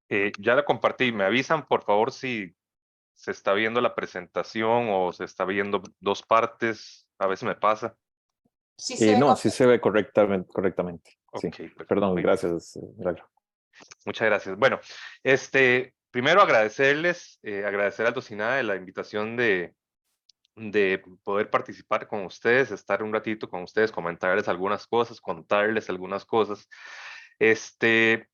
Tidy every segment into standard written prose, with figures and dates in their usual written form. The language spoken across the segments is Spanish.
Ya la compartí. Me avisan, por favor, si se está viendo la presentación o se está viendo dos partes. A veces me pasa. Sí se ve No, sí se correcto. ve correctamente. Sí, Ok, perfecto. perdón, Muy bien. gracias, Milagro. Muchas gracias. Bueno, primero agradecerles, agradecer a Aldo de la invitación de poder participar con ustedes, estar un ratito con ustedes, comentarles algunas cosas, contarles algunas cosas, este,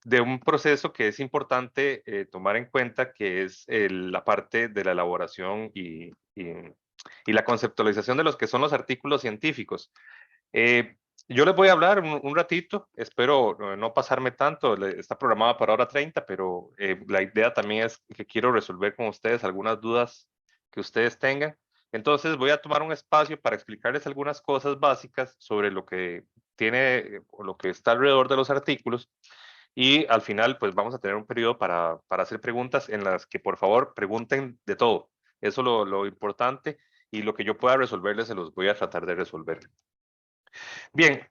de un proceso que es importante tomar en cuenta, que es la parte de la elaboración y la conceptualización de los que son los artículos científicos. Yo les voy a hablar un ratito, espero no pasarme tanto, está programada para hora 30, pero la idea también es que quiero resolver con ustedes algunas dudas que ustedes tengan. Entonces voy a tomar un espacio para explicarles algunas cosas básicas sobre lo que tiene o lo que está alrededor de los artículos y al final pues vamos a tener un periodo para hacer preguntas en las que por favor pregunten de todo. Eso es lo importante y lo que yo pueda resolverles se los voy a tratar de resolver. Bien,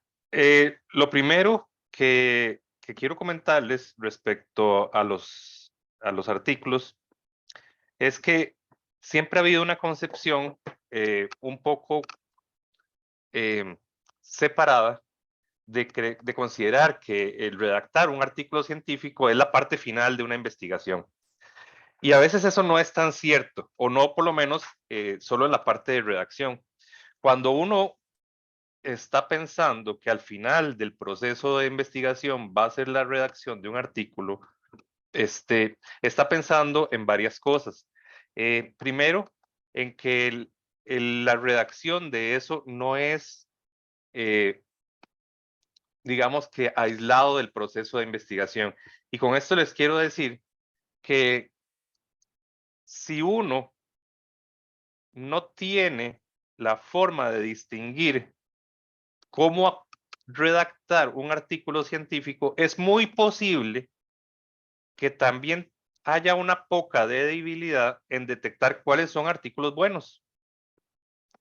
lo primero que quiero comentarles respecto a los artículos es que siempre ha habido una concepción un poco separada de considerar que el redactar un artículo científico es la parte final de una investigación. Y a veces eso no es tan cierto, o no por lo menos solo en la parte de redacción. Cuando uno está pensando que al final del proceso de investigación va a ser la redacción de un artículo, está pensando en varias cosas. Primero, en que la redacción de eso no es, eh, digamos que aislado del proceso de investigación. Y con esto les quiero decir que si uno no tiene la forma de distinguir cómo redactar un artículo científico, es muy posible que también haya una poca debilidad en detectar cuáles son artículos buenos.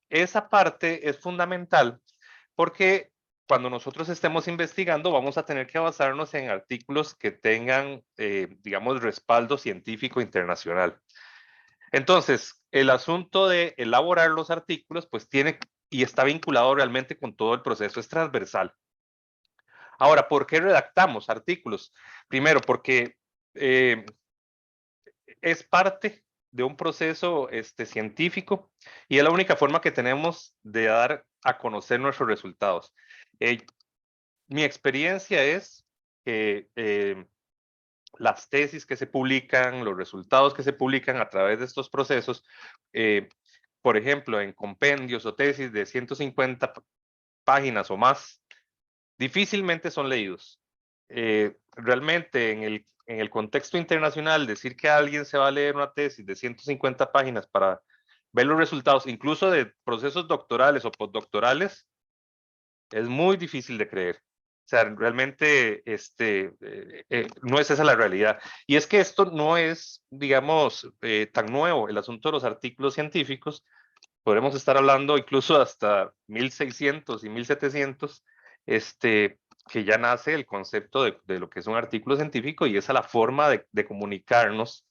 Esa parte es fundamental porque cuando nosotros estemos investigando vamos a tener que basarnos en artículos que tengan, digamos, respaldo científico internacional. Entonces, el asunto de elaborar los artículos, pues tiene y está vinculado realmente con todo el proceso, es transversal. Ahora, ¿por qué redactamos artículos? Primero, porque eh, es parte de un proceso científico y es la única forma que tenemos de dar a conocer nuestros resultados. Mi experiencia es que las tesis que se publican, los resultados que se publican a través de estos procesos, eh, por ejemplo, en compendios o tesis de 150 páginas o más, difícilmente son leídos. Realmente en el contexto internacional, decir que alguien se va a leer una tesis de 150 páginas para ver los resultados, incluso de procesos doctorales o postdoctorales, es muy difícil de creer. O sea, realmente no es esa la realidad. Y es que esto no es, digamos, tan nuevo. El asunto de los artículos científicos, podremos estar hablando incluso hasta 1600 y 1700, que ya nace el concepto de lo que es un artículo científico y esa es la forma de comunicarnos.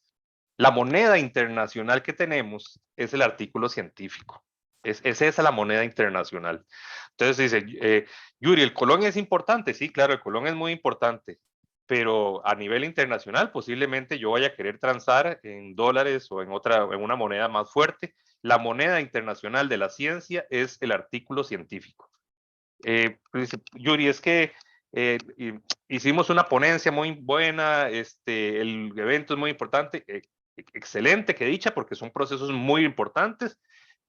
La moneda internacional que tenemos es el artículo científico. Es esa la moneda internacional. Entonces dice, Yuri, ¿el colón es importante? Sí, claro, el colón es muy importante, pero a nivel internacional posiblemente yo vaya a querer transar en dólares o en una moneda más fuerte. La moneda internacional de la ciencia es el artículo científico. Yuri, es que hicimos una ponencia muy buena, el evento es muy importante, excelente que dicha, porque son procesos muy importantes,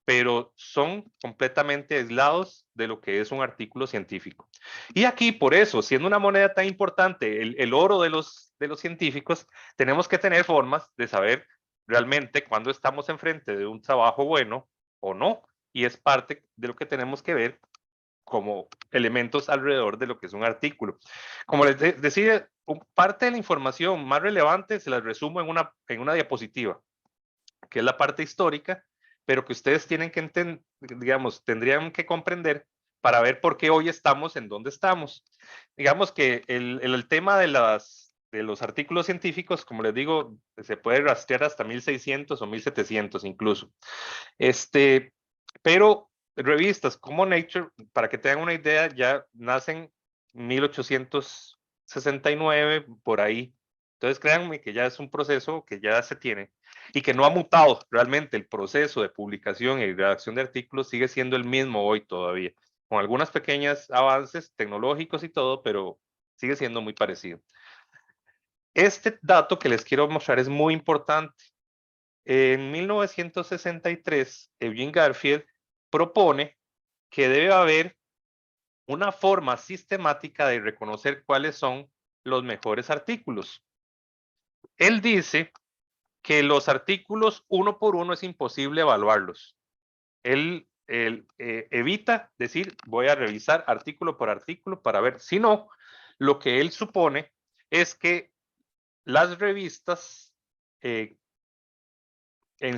pero son completamente aislados de lo que es un artículo científico. Y aquí, por eso, siendo una moneda tan importante, el oro de los científicos, tenemos que tener formas de saber realmente cuándo estamos enfrente de un trabajo bueno o no, y es parte de lo que tenemos que ver como elementos alrededor de lo que es un artículo. Como les decía, parte de la información más relevante se la resumo en una diapositiva, que es la parte histórica, pero que ustedes tienen que digamos, tendrían que comprender para ver por qué hoy estamos en donde estamos. Digamos que el tema de los artículos científicos, como les digo, se puede rastrear hasta 1600 o 1700 incluso. Pero revistas como Nature, para que tengan una idea, ya nacen 1869, por ahí. Entonces, créanme que ya es un proceso que ya se tiene y que no ha mutado. Realmente el proceso de publicación y redacción de artículos sigue siendo el mismo hoy todavía, con algunas pequeñas avances tecnológicos y todo, pero sigue siendo muy parecido. Este dato que les quiero mostrar es muy importante. En 1963, Eugene Garfield propone que debe haber una forma sistemática de reconocer cuáles son los mejores artículos. Él dice que los artículos uno por uno es imposible evaluarlos. Él evita decir voy a revisar artículo por artículo para ver, sino lo que él supone es que las revistas en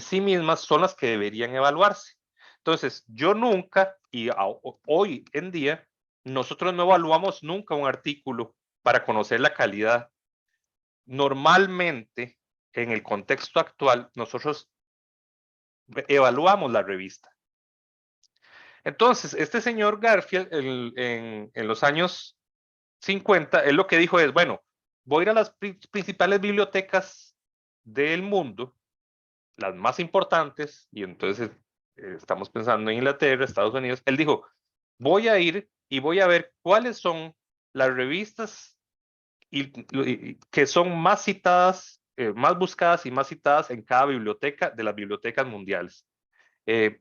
sí mismas son las que deberían evaluarse. Entonces, yo nunca, y hoy en día, nosotros no evaluamos nunca un artículo para conocer la calidad. Normalmente, en el contexto actual, nosotros evaluamos la revista. Entonces, este señor Garfield, en los años 50, él lo que dijo es, bueno, voy a ir a las principales bibliotecas del mundo, las más importantes, y entonces estamos pensando en Inglaterra, Estados Unidos. Él dijo, voy a ir y voy a ver cuáles son las revistas que son más citadas, más buscadas y más citadas en cada biblioteca de las bibliotecas mundiales.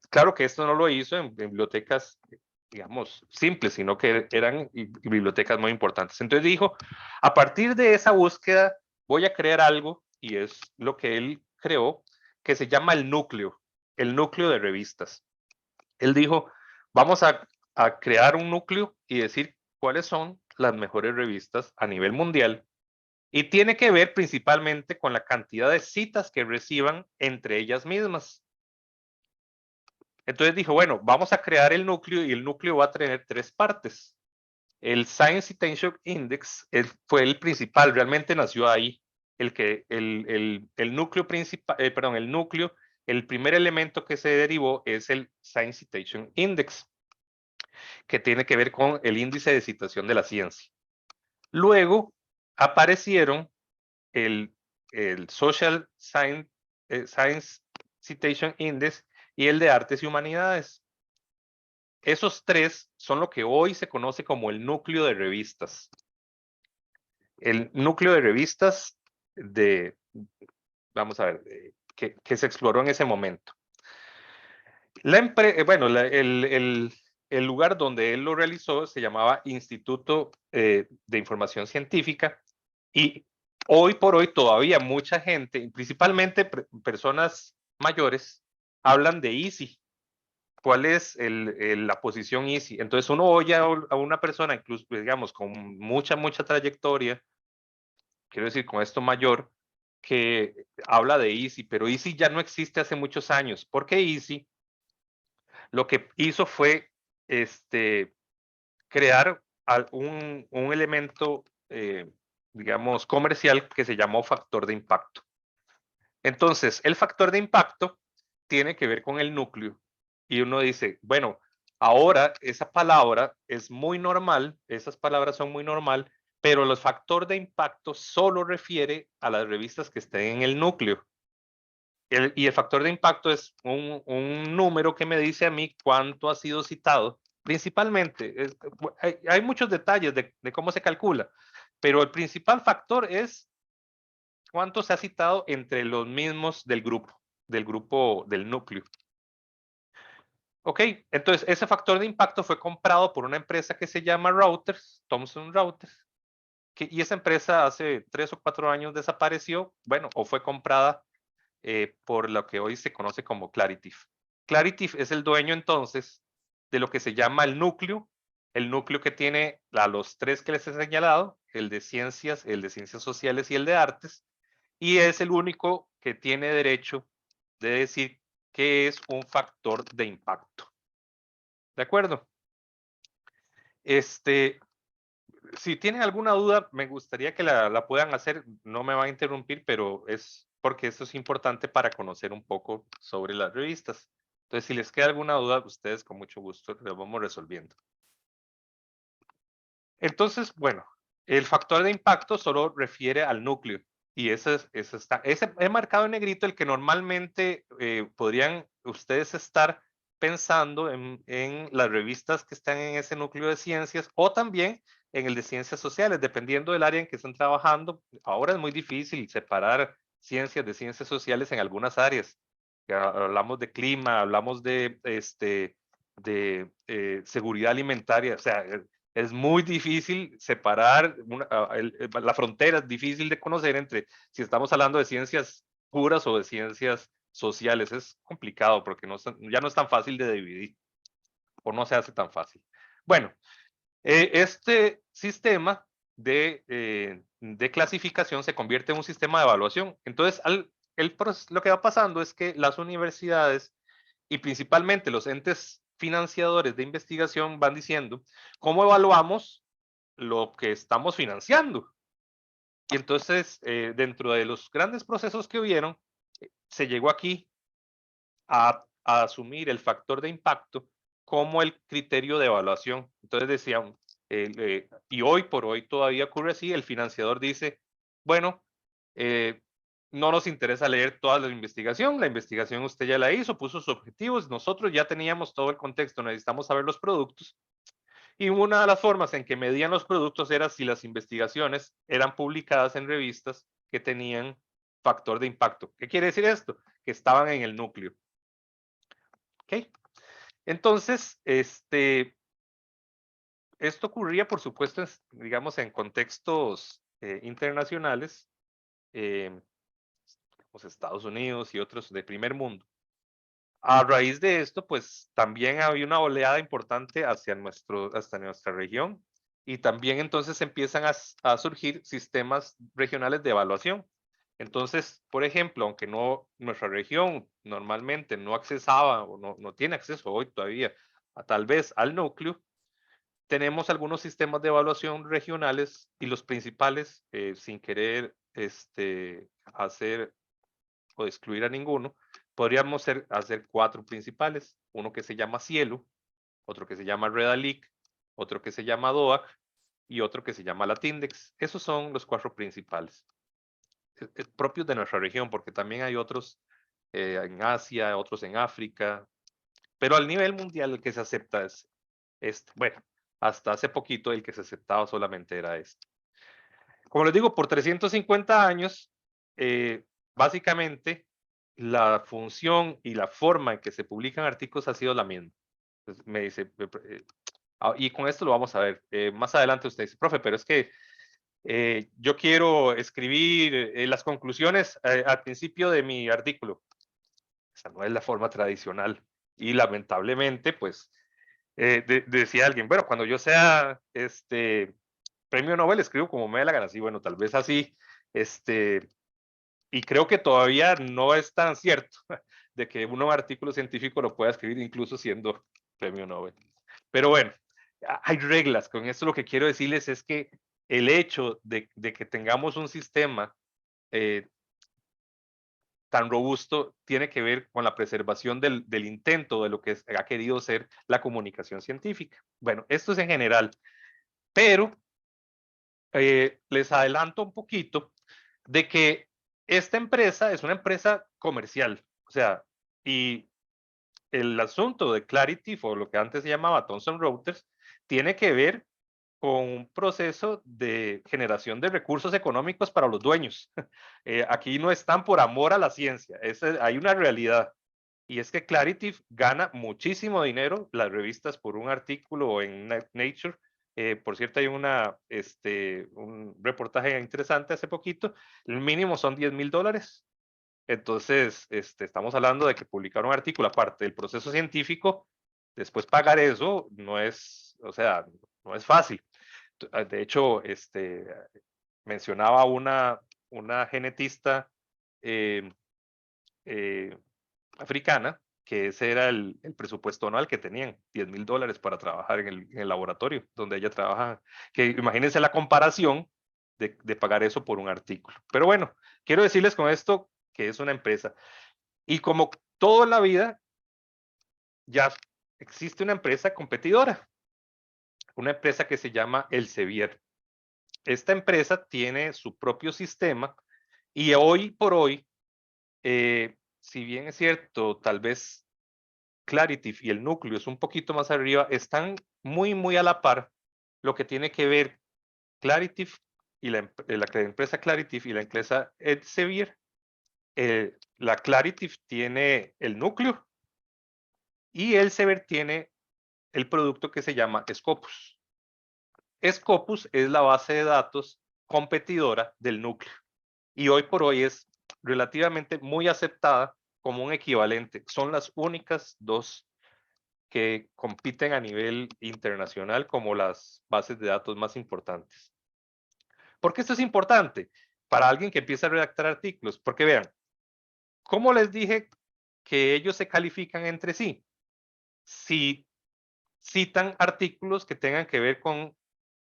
Claro que esto no lo hizo en bibliotecas, digamos, simples, sino que eran bibliotecas muy importantes. Entonces dijo, a partir de esa búsqueda voy a crear algo, y es lo que él creó, que se llama el núcleo de revistas. Él dijo, vamos a crear un núcleo y decir cuáles son las mejores revistas a nivel mundial, y tiene que ver principalmente con la cantidad de citas que reciban entre ellas mismas. Entonces dijo, bueno, vamos a crear el núcleo y el núcleo va a tener tres partes. El Science Citation Index fue el principal, realmente nació ahí. El núcleo principal, perdón, el núcleo, el primer elemento que se derivó es el Science Citation Index, que tiene que ver con el índice de citación de la ciencia. Luego aparecieron el Social Science Citation Index y el de Artes y Humanidades. Esos tres son lo que hoy se conoce como el núcleo de revistas. El núcleo de revistas vamos a ver, que se exploró en ese momento. Bueno, el lugar donde él lo realizó se llamaba Instituto de Información Científica, y hoy por hoy todavía mucha gente, principalmente personas mayores, hablan de EASY. ¿Cuál es la posición EASY? Entonces uno oye a una persona, incluso digamos con mucha trayectoria, quiero decir con esto mayor, que habla de EASY, pero EASY ya no existe hace muchos años, porque EASY lo que hizo fue crear un elemento, digamos, comercial que se llamó factor de impacto. Entonces, el factor de impacto tiene que ver con el núcleo, y uno dice, bueno, ahora esa palabra es muy normal, esas palabras son muy normal, pero el factor de impacto solo refiere a las revistas que estén en el núcleo. Y el factor de impacto es un número que me dice a mí cuánto ha sido citado. Principalmente, hay muchos detalles de cómo se calcula, pero el principal factor es cuánto se ha citado entre los mismos del grupo del núcleo. Ok, entonces ese factor de impacto fue comprado por una empresa que se llama Reuters, Thomson Reuters, y esa empresa hace 3 o 4 años desapareció, bueno, o fue comprada por lo que hoy se conoce como Claritif. Claritif es el dueño entonces de lo que se llama el núcleo que tiene a los tres que les he señalado, el de ciencias sociales y el de artes, y es el único que tiene derecho de decir qué es un factor de impacto. ¿De acuerdo? Si tienen alguna duda, me gustaría que la puedan hacer. No me va a interrumpir, pero es porque esto es importante para conocer un poco sobre las revistas. Entonces, si les queda alguna duda, ustedes con mucho gusto lo vamos resolviendo. Entonces, bueno, el factor de impacto solo refiere al núcleo y ese he marcado en negrito el que normalmente podrían ustedes estar pensando en las revistas que están en ese núcleo de ciencias o también en el de ciencias sociales, dependiendo del área en que estén trabajando. Ahora es muy difícil separar ciencias de ciencias sociales en algunas áreas. Ya hablamos de clima, hablamos de seguridad alimentaria, o sea, es muy difícil separar, la frontera es difícil de conocer entre si estamos hablando de ciencias puras o de ciencias sociales. Es complicado porque ya no es tan fácil de dividir o no se hace tan fácil. Bueno, este sistema de clasificación se convierte en un sistema de evaluación. Entonces, lo que va pasando es que las universidades y principalmente los entes financiadores de investigación van diciendo, ¿cómo evaluamos lo que estamos financiando? Y entonces, dentro de los grandes procesos que hubieron, se llegó aquí a asumir el factor de impacto como el criterio de evaluación. Entonces decían, y hoy por hoy todavía ocurre así, el financiador dice, bueno, no nos interesa leer toda la investigación usted ya la hizo, puso sus objetivos, nosotros ya teníamos todo el contexto, necesitamos saber los productos. Y una de las formas en que medían los productos era si las investigaciones eran publicadas en revistas que tenían factor de impacto. ¿Qué quiere decir esto? Que estaban en el núcleo. ¿Ok? Entonces, esto ocurría, por supuesto, digamos, en contextos internacionales, eh, los Estados Unidos y otros de primer mundo. A raíz de esto, pues también había una oleada importante hasta nuestra región y también entonces empiezan a surgir sistemas regionales de evaluación. Entonces, por ejemplo, aunque nuestra región normalmente no accesaba o no tiene acceso hoy todavía tal vez al núcleo, tenemos algunos sistemas de evaluación regionales y los principales, sin querer hacer o excluir a ninguno, podríamos hacer 4 principales. Uno que se llama Cielo, otro que se llama Redalic, otro que se llama DOAC y otro que se llama Latindex. Esos son los 4 principales, propios de nuestra región, porque también hay otros en Asia, otros en África, pero al nivel mundial el que se acepta es este. Bueno, hasta hace poquito el que se aceptaba solamente era este. Como les digo, por 350 años, básicamente la función y la forma en que se publican artículos ha sido la misma. Entonces, me dice, y con esto lo vamos a ver. Más adelante usted dice, profe, pero es que yo quiero escribir las conclusiones al principio de mi artículo. Esa no es la forma tradicional. Y lamentablemente, pues, decía alguien, bueno, cuando yo sea premio Nobel escribo como me dé la gana. Sí, bueno, tal vez así, y creo que todavía no es tan cierto de que uno un artículo científico lo pueda escribir incluso siendo premio Nobel. Pero bueno, hay reglas. Con esto lo que quiero decirles es que el hecho de que tengamos un sistema tan robusto tiene que ver con la preservación del intento de lo que ha querido ser la comunicación científica. Bueno, esto es en general, pero les adelanto un poquito de que esta empresa es una empresa comercial, o sea, y el asunto de Clarity, o lo que antes se llamaba Thomson Reuters, tiene que ver con un proceso de generación de recursos económicos para los dueños. Aquí no están por amor a la ciencia, hay una realidad. Y es que Clarity gana muchísimo dinero, las revistas por un artículo en Nature. Por cierto, hay un reportaje interesante hace poquito. El mínimo son $10,000. Entonces, estamos hablando de que publicar un artículo, aparte del proceso científico, después pagar eso no es, o sea, no es fácil. De hecho, mencionaba una genetista eh, africana que ese era el presupuesto anual que tenían, $10,000 para trabajar en el laboratorio donde ella trabajaba. Que imagínense la comparación de pagar eso por un artículo. Pero bueno, quiero decirles con esto que es una empresa. Y como todo en la vida, ya existe una empresa competidora, una empresa que se llama Elsevier. Esta empresa tiene su propio sistema y hoy por hoy, si bien es cierto, tal vez Claritive y el núcleo es un poquito más arriba, están muy a la par lo que tiene que ver Claritive y la empresa Claritive y la empresa Elsevier. La Claritive tiene el núcleo y Elsevier tiene el producto que se llama Scopus. Scopus es la base de datos competidora del núcleo y hoy por hoy es relativamente muy aceptada como un equivalente. Son las únicas dos que compiten a nivel internacional como las bases de datos más importantes. ¿Por qué esto es importante? Para alguien que empieza a redactar artículos, porque vean, ¿cómo les dije que ellos se califican entre sí? Si citan artículos que tengan que ver con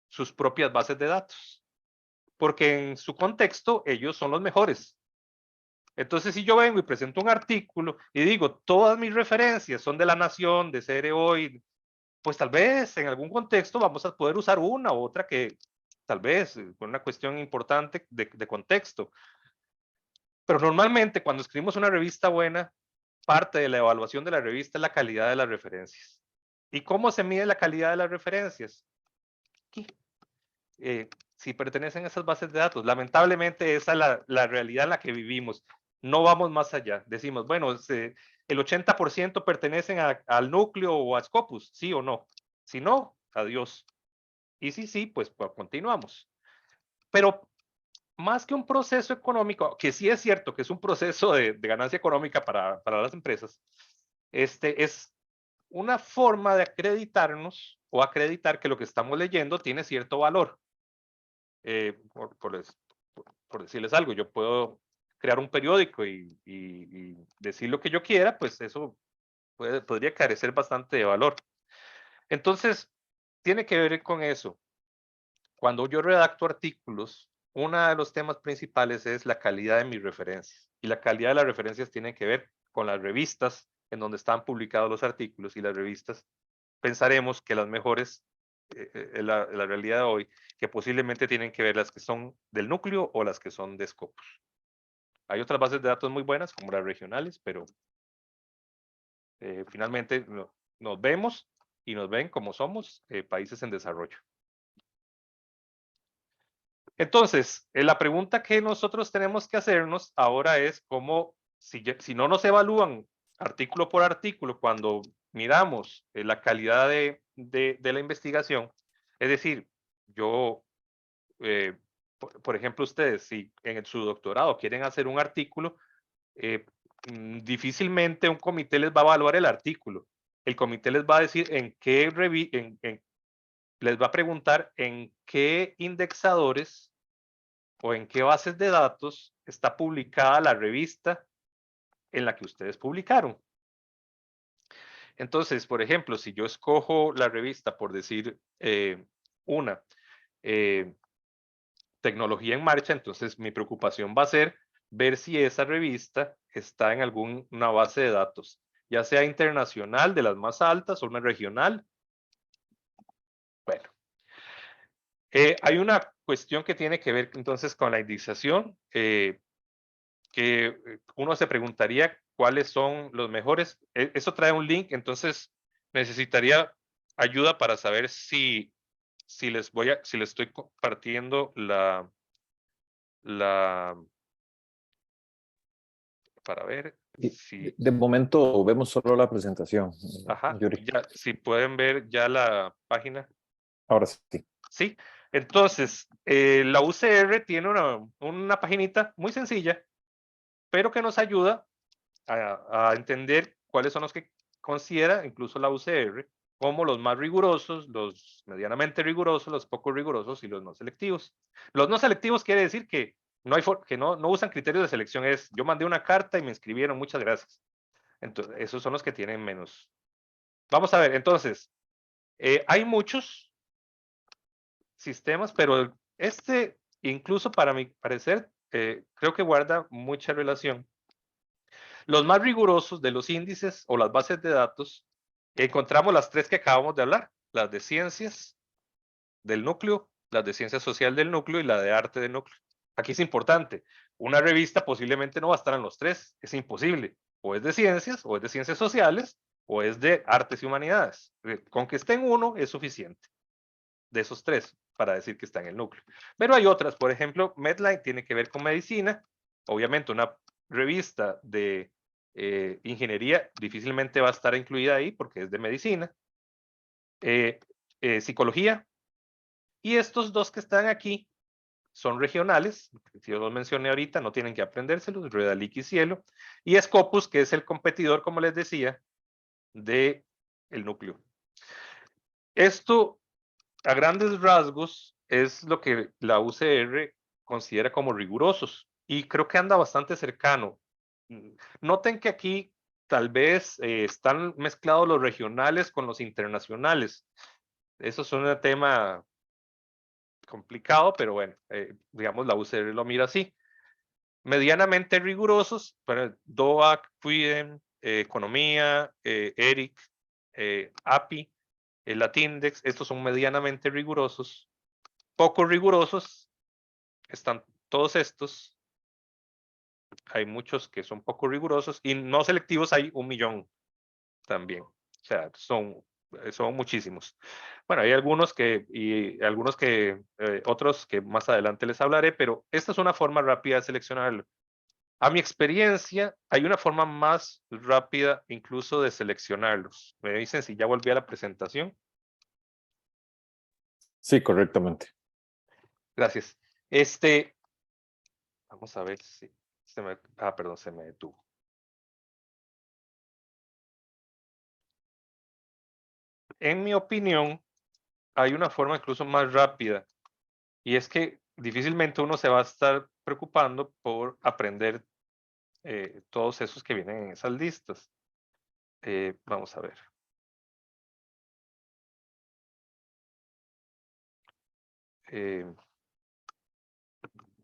sus propias bases de datos, porque en su contexto ellos son los mejores. Entonces, si yo vengo y presento un artículo y digo, todas mis referencias son de La Nación, de CRO, pues tal vez en algún contexto vamos a poder usar una u otra que tal vez con una cuestión importante de contexto. Pero normalmente cuando escribimos una revista buena, parte de la evaluación de la revista es la calidad de las referencias. ¿Y cómo se mide la calidad de las referencias? Aquí. Si pertenecen a esas bases de datos. Lamentablemente esa es la realidad en la que vivimos. No vamos más allá. Decimos, bueno, el 80% pertenecen al núcleo o a Scopus, sí o no. Si no, adiós. Y si sí, pues continuamos. Pero más que un proceso económico, que sí es cierto que es un proceso de ganancia económica para las empresas, es una forma de acreditarnos o acreditar que lo que estamos leyendo tiene cierto valor. Por decirles algo, yo puedo crear un periódico y decir lo que yo quiera, pues eso podría carecer bastante de valor. Entonces, tiene que ver con eso. Cuando yo redacto artículos, uno de los temas principales es la calidad de mis referencias. Y la calidad de las referencias tiene que ver con las revistas en donde están publicados los artículos y las revistas. Pensaremos que las mejores, la realidad de hoy, que posiblemente tienen que ver las que son del núcleo o las que son de Scopus. Hay otras bases de datos muy buenas, como las regionales, pero finalmente nos vemos y nos ven como somos países en desarrollo. Entonces, la pregunta que nosotros tenemos que hacernos ahora es cómo, si no nos evalúan artículo por artículo cuando miramos la calidad de la investigación, es decir, yo, por ejemplo, ustedes, si en su doctorado quieren hacer un artículo, difícilmente un comité les va a evaluar el artículo. El comité les va a decir les va a preguntar en qué indexadores o en qué bases de datos está publicada la revista en la que ustedes publicaron. Entonces, por ejemplo, si yo escojo la revista, por decir una, Tecnología en Marcha, entonces mi preocupación va a ser ver si esa revista está en alguna base de datos, ya sea internacional, de las más altas, o una regional. Bueno, hay una cuestión que tiene que ver entonces con la indexación, que uno se preguntaría cuáles son los mejores. Eso trae un link, entonces necesitaría ayuda para saber si les estoy compartiendo para ver si, De momento vemos solo la presentación, ajá, Yuri. ya, si pueden ver ya la página. Ahora sí. Sí, entonces, la UCR tiene una paginita muy sencilla, pero que nos ayuda a entender cuáles son los que considera incluso la UCR como los más rigurosos, los medianamente rigurosos, los poco rigurosos y los no selectivos. Los no selectivos quiere decir que no usan criterios de selección, es yo mandé una carta y me inscribieron, muchas gracias. Entonces, esos son los que tienen menos. Vamos a ver, entonces, hay muchos sistemas, pero este, incluso para mi parecer, creo que guarda mucha relación. Los más rigurosos de los índices o las bases de datos, encontramos las tres que acabamos de hablar, las de ciencias del núcleo, las de ciencia social del núcleo y la de arte del núcleo. Aquí es importante, una revista posiblemente no va a estar en los tres, es imposible, o es de ciencias, o es de ciencias sociales, o es de artes y humanidades. Con que esté en uno es suficiente, de esos tres, para decir que está en el núcleo. Pero hay otras, por ejemplo, Medline tiene que ver con medicina, obviamente una revista de ingeniería difícilmente va a estar incluida ahí porque es de medicina, psicología, y estos dos que están aquí son regionales, si yo los mencioné ahorita, no tienen que aprendérselos, Redalic y Cielo, y Scopus, que es el competidor, como les decía, de el núcleo. Esto, a grandes rasgos, es lo que la UCR considera como rigurosos, y creo que anda bastante cercano. Noten que aquí tal vez están mezclados los regionales con los internacionales. Eso es un tema complicado, pero bueno, digamos, la UCR lo mira así. Medianamente rigurosos, para DOAC, FUIDEM, Economía, ERIC, API, el Latindex, estos son medianamente rigurosos. Poco rigurosos están todos estos. Hay muchos que son poco rigurosos y no selectivos hay 1,000,000 también. O sea, son muchísimos. Bueno, hay algunos y algunos otros que más adelante les hablaré, pero esta es una forma rápida de seleccionarlo. A mi experiencia, hay una forma más rápida incluso de seleccionarlos. Me dicen si ya volví a la presentación. Sí, correctamente. Gracias. Vamos a ver si perdón, se me detuvo. En mi opinión, hay una forma incluso más rápida, y es que difícilmente uno se va a estar preocupando por aprender todos esos que vienen en esas listas. Vamos a ver.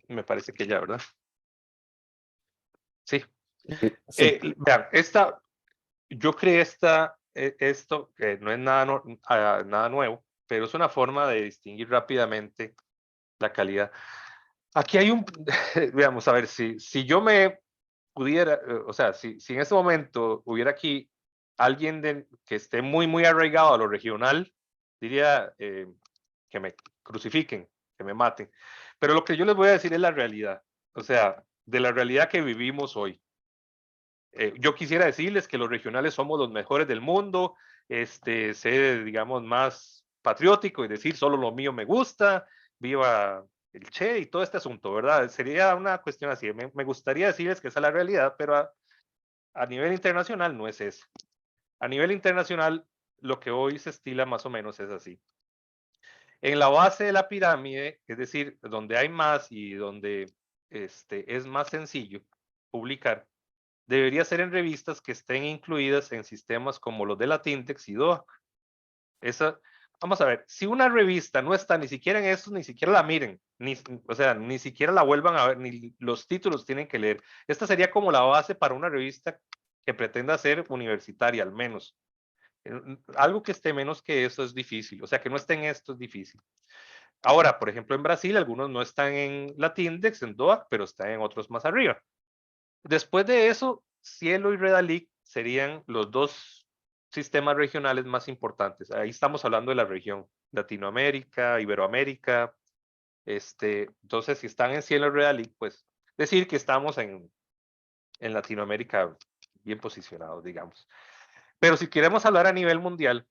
Me parece que ya, ¿verdad? Sí. Sí, Vean, yo creé esto, que no es nada nuevo, pero es una forma de distinguir rápidamente la calidad. Aquí hay veamos, a ver, si yo me pudiera, o sea, si en este momento hubiera aquí alguien que esté muy, muy arraigado a lo regional, diría que me crucifiquen, que me maten. Pero lo que yo les voy a decir es la realidad, o sea, de la realidad que vivimos hoy. Yo quisiera decirles que los regionales somos los mejores del mundo, ser, digamos, más patriótico y decir solo lo mío me gusta, viva el Che y todo este asunto, ¿verdad? Sería una cuestión así. Me gustaría decirles que esa es la realidad, pero a nivel internacional no es eso. A nivel internacional, lo que hoy se estila más o menos es así. En la base de la pirámide, es decir, donde hay más y donde es más sencillo publicar, debería ser en revistas que estén incluidas en sistemas como los de Latindex y DOAC. Vamos a ver, si una revista no está ni siquiera en estos, ni siquiera la miren, o sea, ni siquiera la vuelvan a ver, ni los títulos tienen que leer. Esta sería como la base para una revista que pretenda ser universitaria, al menos. Algo que esté menos que eso es difícil, o sea, que no esté en esto es difícil. Ahora, por ejemplo, en Brasil, algunos no están en Latindex, en DOAC, pero están en otros más arriba. Después de eso, Cielo y Redalic serían los dos sistemas regionales más importantes. Ahí estamos hablando de la región Latinoamérica, Iberoamérica. Entonces, si están en Cielo y Redalic, pues decir que estamos en Latinoamérica bien posicionados, digamos. Pero si queremos hablar a nivel mundial,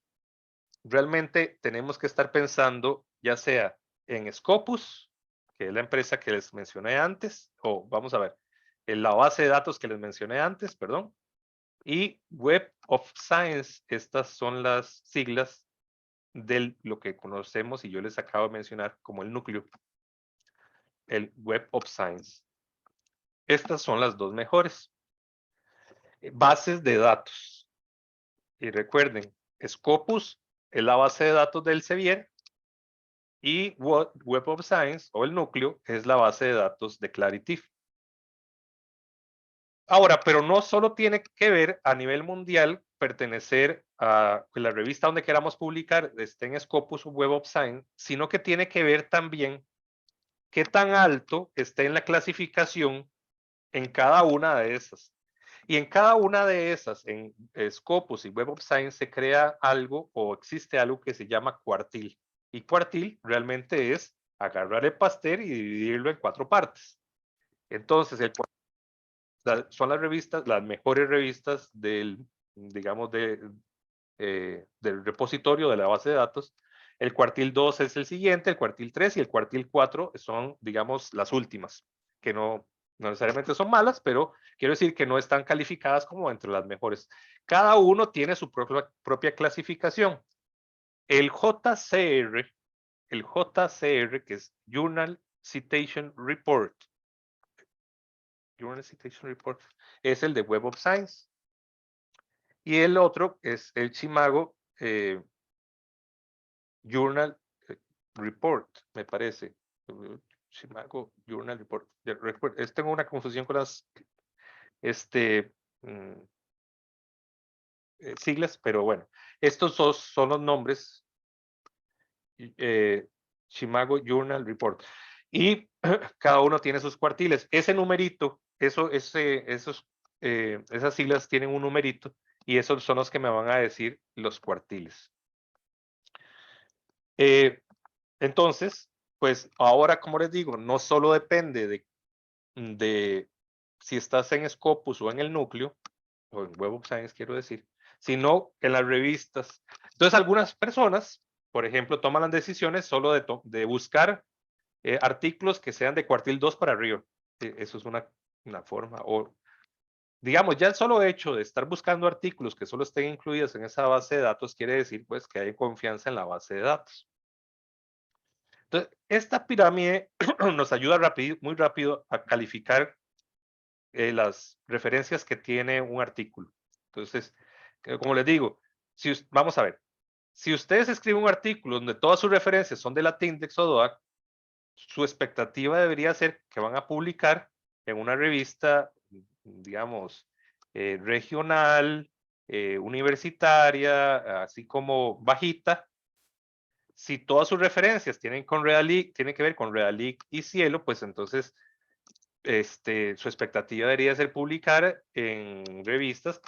realmente tenemos que estar pensando ya sea en Scopus, que es la empresa que les mencioné antes, o vamos a ver, en la base de datos que les mencioné antes, perdón, y Web of Science. Estas son las siglas de lo que conocemos y yo les acabo de mencionar como el núcleo, el Web of Science. Estas son las dos mejores. Bases de datos. Y recuerden, Scopus es la base de datos del Elsevier y Web of Science o el núcleo es la base de datos de Claritif. Ahora, pero no solo tiene que ver a nivel mundial pertenecer a la revista donde queramos publicar, esté en Scopus o Web of Science, sino que tiene que ver también qué tan alto esté en la clasificación en cada una de esas. Y en cada una de esas, en Scopus y Web of Science, se crea algo o existe algo que se llama cuartil. Y cuartil realmente es agarrar el pastel y dividirlo en 4 partes. Entonces, son las revistas, las mejores revistas del, digamos, del repositorio de la base de datos. El cuartil 2 es el siguiente, el cuartil 3 y el cuartil 4 son, digamos, las últimas, que no necesariamente son malas, pero quiero decir que no están calificadas como entre las mejores. Cada uno tiene su propia clasificación. El JCR, que es Journal Citation Report, es el de Web of Science. Y el otro es el Chimago Journal Report, me parece. Chimago Journal Report. Tengo una confusión con las siglas, pero bueno, estos dos son los nombres. Chimago Journal Report. Y cada uno tiene sus cuartiles. Ese numerito, esas siglas tienen un numerito y esos son los que me van a decir los cuartiles. Entonces, pues ahora, como les digo, no solo depende de si estás en Scopus o en el núcleo, o en Web of Science quiero decir, sino en las revistas. Entonces, algunas personas, por ejemplo, toman las decisiones solo de buscar artículos que sean de cuartil 2 para arriba. Eso es una forma. O, digamos, ya el solo hecho de estar buscando artículos que solo estén incluidos en esa base de datos quiere decir, pues, que hay confianza en la base de datos. Entonces, esta pirámide nos ayuda muy rápido a calificar las referencias que tiene un artículo. Entonces, como les digo, vamos a ver, si ustedes escriben un artículo donde todas sus referencias son de Latindex o DOAC, su expectativa debería ser que van a publicar en una revista, digamos, regional, universitaria, así como bajita. Si todas sus referencias tienen que ver con Realic y Cielo, pues entonces su expectativa debería ser publicar en revistas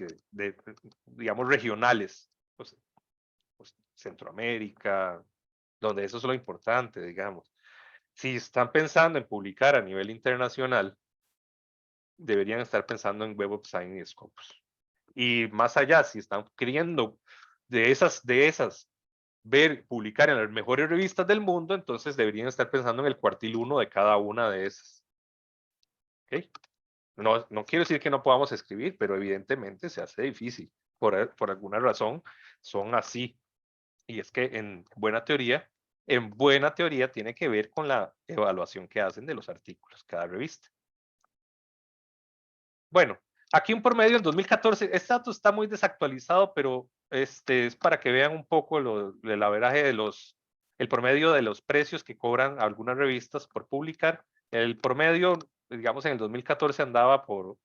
digamos, regionales, pues, Centroamérica, donde eso es lo importante, digamos. Si están pensando en publicar a nivel internacional, deberían estar pensando en Web of Science y Scopus. Y más allá, si están queriendo de esas, publicar en las mejores revistas del mundo, entonces deberían estar pensando en el cuartil 1 de cada una de esas. ¿Okay? No quiero decir que no podamos escribir, pero evidentemente se hace difícil. Por alguna razón son así. Y es que en buena teoría tiene que ver con la evaluación que hacen de los artículos, cada revista. Bueno, aquí un promedio en 2014, este dato está muy desactualizado, pero es para que vean un poco el averaje el promedio de los precios que cobran algunas revistas por publicar. El promedio, digamos, en el 2014 andaba por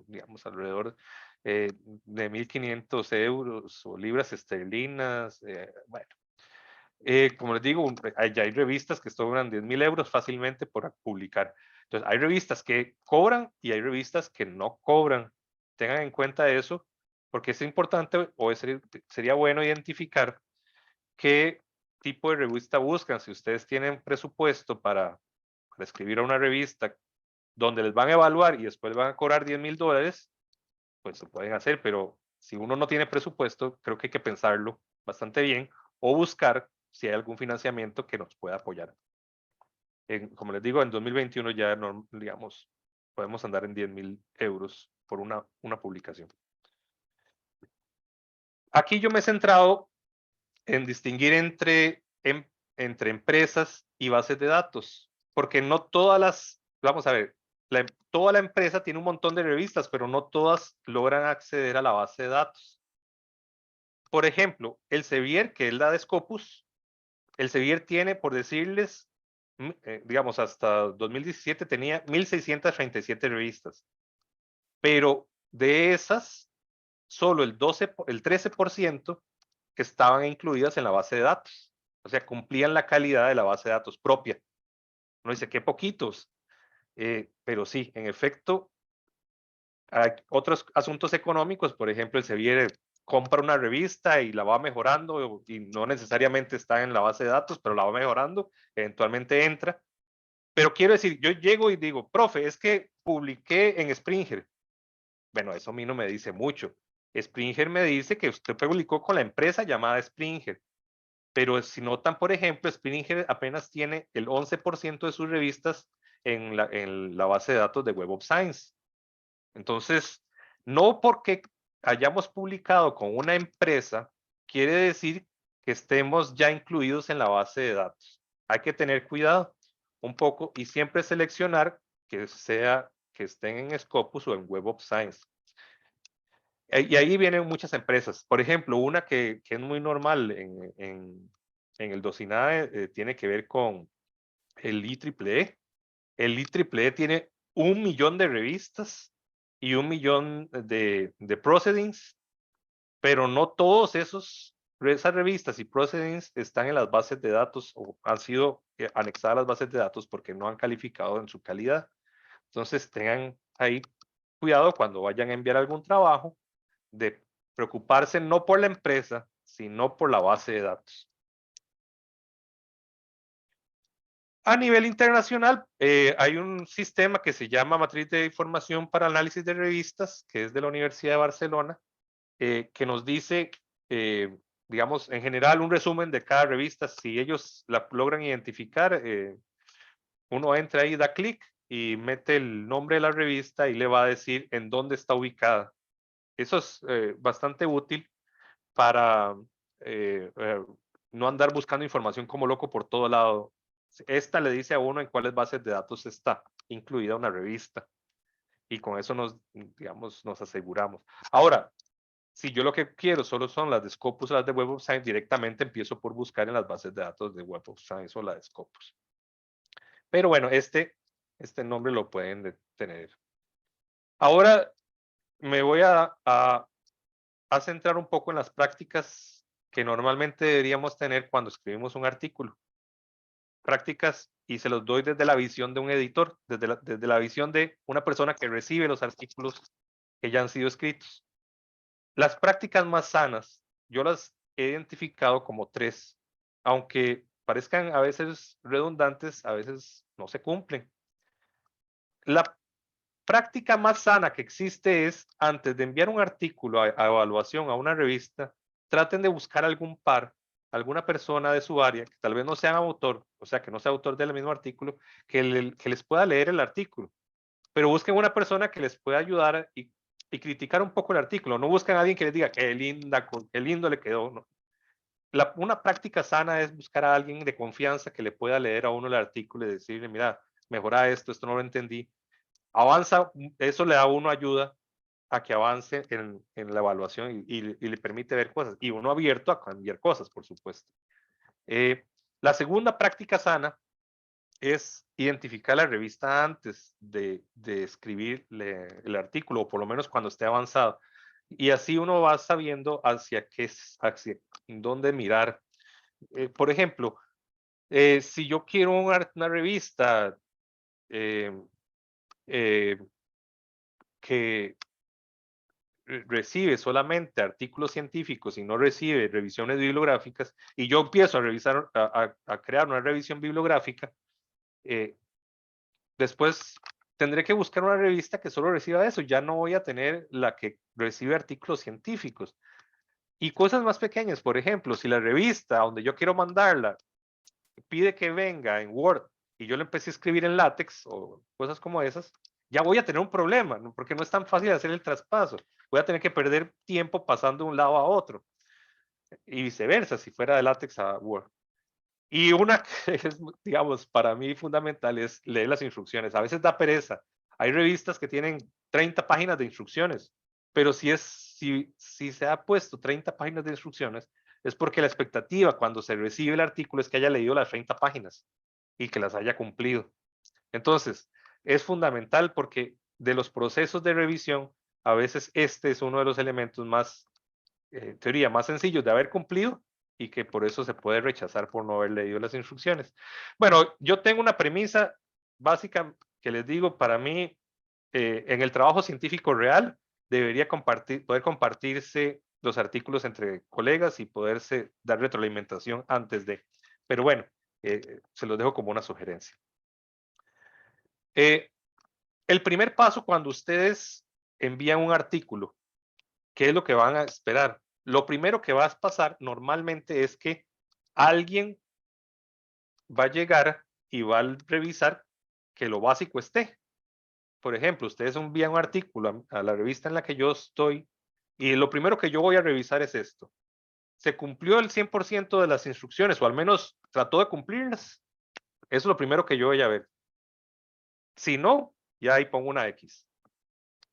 digamos, alrededor de 1.500 euros o libras esterlinas. Bueno, como les digo, ya hay revistas que cobran 10.000 euros fácilmente por publicar. Entonces, hay revistas que cobran y hay revistas que no cobran. Tengan en cuenta eso, porque es importante o sería bueno identificar qué tipo de revista buscan. Si ustedes tienen presupuesto para escribir a una revista donde les van a evaluar y después van a cobrar 10.000 dólares, pues lo pueden hacer, pero si uno no tiene presupuesto, creo que hay que pensarlo bastante bien o buscar si hay algún financiamiento que nos pueda apoyar. Como les digo, en 2021 ya, no, digamos, podemos andar en 10.000 euros por una publicación. Aquí yo me he centrado en distinguir entre empresas y bases de datos, porque no todas vamos a ver, toda la empresa tiene un montón de revistas, pero no todas logran acceder a la base de datos. Por ejemplo, el Sevier, que es la de Scopus, el Sevier tiene, por decirles, digamos, hasta 2017 tenía 1.637 revistas, pero de esas, solo el 13% estaban incluidas en la base de datos. O sea, cumplían la calidad de la base de datos propia. Uno dice, qué poquitos. Pero sí, en efecto, hay otros asuntos económicos, por ejemplo, el Sevier compra una revista y la va mejorando y no necesariamente está en la base de datos, pero la va mejorando, eventualmente entra. Pero quiero decir, yo llego y digo, profe, es que publiqué en Springer. Bueno, eso a mí no me dice mucho. Springer me dice que usted publicó con la empresa llamada Springer, pero si notan, por ejemplo, Springer apenas tiene el 11% de sus revistas en la base de datos de Web of Science. Entonces, no porque hayamos publicado con una empresa, quiere decir que estemos ya incluidos en la base de datos. Hay que tener cuidado un poco y siempre seleccionar que estén en Scopus o en Web of Science. Y ahí vienen muchas empresas. Por ejemplo, una que es muy normal en el DOCINAE tiene que ver con el IEEE. El IEEE tiene 1.000.000 de revistas y 1.000.000 de proceedings, pero no todos esas revistas y proceedings están en las bases de datos o han sido anexadas a las bases de datos porque no han calificado en su calidad. Entonces tengan ahí cuidado cuando vayan a enviar algún trabajo de preocuparse no por la empresa, sino por la base de datos. A nivel internacional, hay un sistema que se llama Matriz de Información para Análisis de Revistas, que es de la Universidad de Barcelona, que nos dice, digamos, en general, un resumen de cada revista. Si ellos la logran identificar, uno entra ahí, da clic y mete el nombre de la revista y le va a decir en dónde está ubicada. Eso es bastante útil para no andar buscando información como loco por todo lado. Esta le dice a uno en cuáles bases de datos está incluida una revista y con eso digamos, nos aseguramos. Ahora, si yo lo que quiero solo son las de Scopus o las de Web of Science, directamente empiezo por buscar en las bases de datos de Web of Science o la de Scopus. Pero bueno, este nombre lo pueden tener. Ahora me voy a centrar un poco en las prácticas que normalmente deberíamos tener cuando escribimos un artículo. Prácticas, y se los doy desde la visión de un editor, desde la visión de una persona que recibe los artículos que ya han sido escritos. Las prácticas más sanas, yo las he identificado como 3, aunque parezcan a veces redundantes, a veces no se cumplen. La práctica más sana que existe es, antes de enviar un artículo a evaluación a una revista, traten de buscar algún par, alguna persona de su área, que tal vez no sea autor, o sea, que no sea autor del mismo artículo, que les pueda leer el artículo. Pero busquen una persona que les pueda ayudar y criticar un poco el artículo. No busquen a alguien que les diga qué lindo le quedó. ¿No? Una práctica sana es buscar a alguien de confianza que le pueda leer a uno el artículo y decirle, mira, mejora esto no lo entendí. Avanza, eso le da a uno ayuda a que avance en la evaluación y le permite ver cosas. Y uno abierto a cambiar cosas, por supuesto. La segunda práctica sana es identificar la revista antes de escribir el artículo, o por lo menos cuando esté avanzado. Y así uno va sabiendo hacia dónde mirar. Por ejemplo, si yo quiero una revista que recibe solamente artículos científicos y no recibe revisiones bibliográficas, y yo empiezo a revisar, a crear una revisión bibliográfica, después tendré que buscar una revista que solo reciba eso. Ya no voy a tener la que recibe artículos científicos. Y cosas más pequeñas, por ejemplo, si la revista donde yo quiero mandarla pide que venga en Word y yo le empecé a escribir en látex o cosas como esas, ya voy a tener un problema, ¿no? Porque no es tan fácil hacer el traspaso. Voy a tener que perder tiempo pasando de un lado a otro y viceversa, si fuera de látex a Word. Y una que es, digamos, para mí fundamental es leer las instrucciones. A veces da pereza Hay revistas que tienen 30 páginas de instrucciones, pero si se ha puesto 30 páginas de instrucciones, es porque la expectativa cuando se recibe el artículo es que haya leído las 30 páginas y que las haya cumplido. Entonces, es fundamental porque de los procesos de revisión, a veces este es uno de los elementos más, teoría, más sencillos de haber cumplido y que por eso se puede rechazar por no haber leído las instrucciones. Bueno, yo tengo una premisa básica que les digo, para mí, en el trabajo científico real, debería poder compartirse los artículos entre colegas y poderse dar retroalimentación antes de. Pero bueno, se los dejo como una sugerencia. El primer paso cuando ustedes envían un artículo, ¿qué es lo que van a esperar? Lo primero que va a pasar normalmente es que alguien va a llegar y va a revisar que lo básico esté. Por ejemplo, ustedes envían un artículo a la revista en la que yo estoy y lo primero que yo voy a revisar es esto. ¿Se cumplió el 100% de las instrucciones o al menos trató de cumplirlas? Eso es lo primero que yo voy a ver. Si no, ya ahí pongo una X.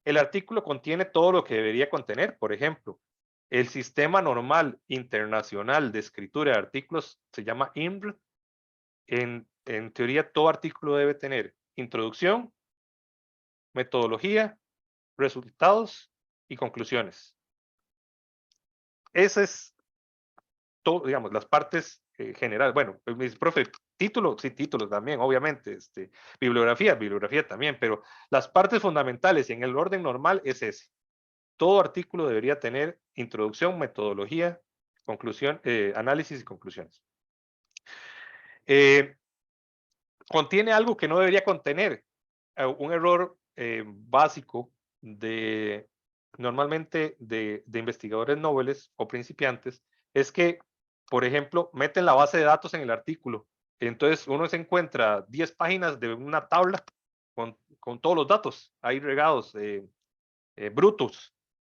El artículo contiene todo lo que debería contener. Por ejemplo, el Sistema Normal Internacional de Escritura de Artículos se llama INRI. En teoría, todo artículo debe tener introducción, metodología, resultados y conclusiones. Esa es todo, digamos, las partes generales. Bueno, mis profe, títulos, sí, títulos también, obviamente. Bibliografía también, pero las partes fundamentales y en el orden normal es ese. Todo artículo debería tener introducción, metodología, conclusión, análisis y conclusiones. Contiene algo que no debería contener. Un error básico normalmente de investigadores noveles o principiantes es que, por ejemplo, meten la base de datos en el artículo. Entonces uno se encuentra 10 páginas de una tabla con todos los datos ahí regados, brutos,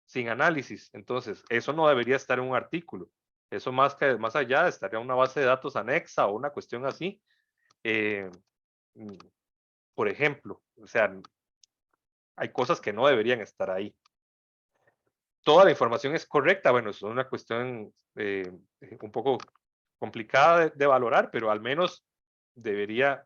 sin análisis. Entonces, eso no debería estar en un artículo. Eso más allá estaría una base de datos anexa o una cuestión así. Eh, por ejemplo, o sea, hay cosas que no deberían estar ahí. Toda la información es correcta. Bueno, es una cuestión un poco complicada de valorar, pero al menos debería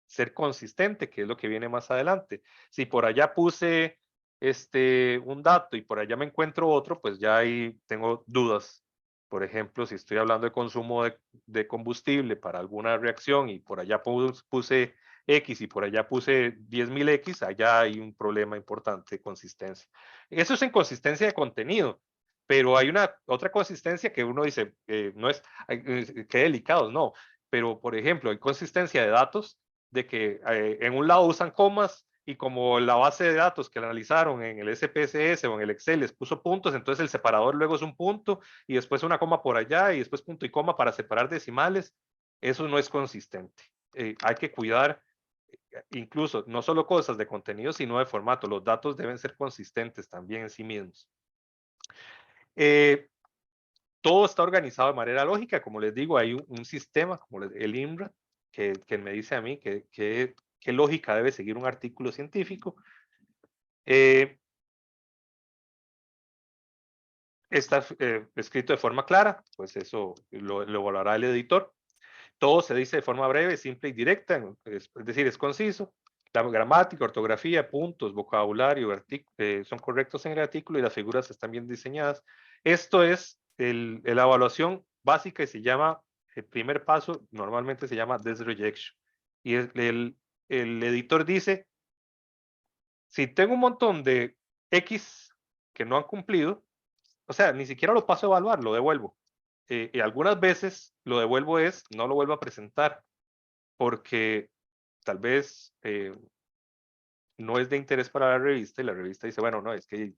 ser consistente, que es lo que viene más adelante. Si por allá puse un dato y por allá me encuentro otro, pues ya ahí tengo dudas. Por ejemplo, si estoy hablando de consumo de combustible para alguna reacción y por allá puse X y por allá puse 10.000 X, allá hay un problema importante de consistencia. Eso es en consistencia de contenido, pero hay otra consistencia que uno dice, no es, qué delicados, no, pero por ejemplo, hay consistencia de datos de que en un lado usan comas y como la base de datos que analizaron en el SPSS o en el Excel les puso puntos, entonces el separador luego es un punto y después una coma por allá y después punto y coma para separar decimales. Eso no es consistente. Hay que cuidar incluso no solo cosas de contenido, sino de formato. Los datos deben ser consistentes también en sí mismos. Todo está organizado de manera lógica. Como les digo, hay un sistema, como el INRA, que me dice a mí qué lógica debe seguir un artículo científico. Está escrito de forma clara, pues eso lo evaluará el editor. Todo se dice de forma breve, simple y directa, es decir, es conciso. La gramática, ortografía, puntos, vocabulario, son correctos en el artículo y las figuras están bien diseñadas. Esto es la evaluación básica y se llama, el primer paso normalmente se llama desrejection. Y el editor dice, si tengo un montón de X que no han cumplido, o sea, ni siquiera lo paso a evaluar, lo devuelvo. Y algunas veces lo devuelvo no lo vuelvo a presentar, porque tal vez no es de interés para la revista y la revista dice, bueno, no, es que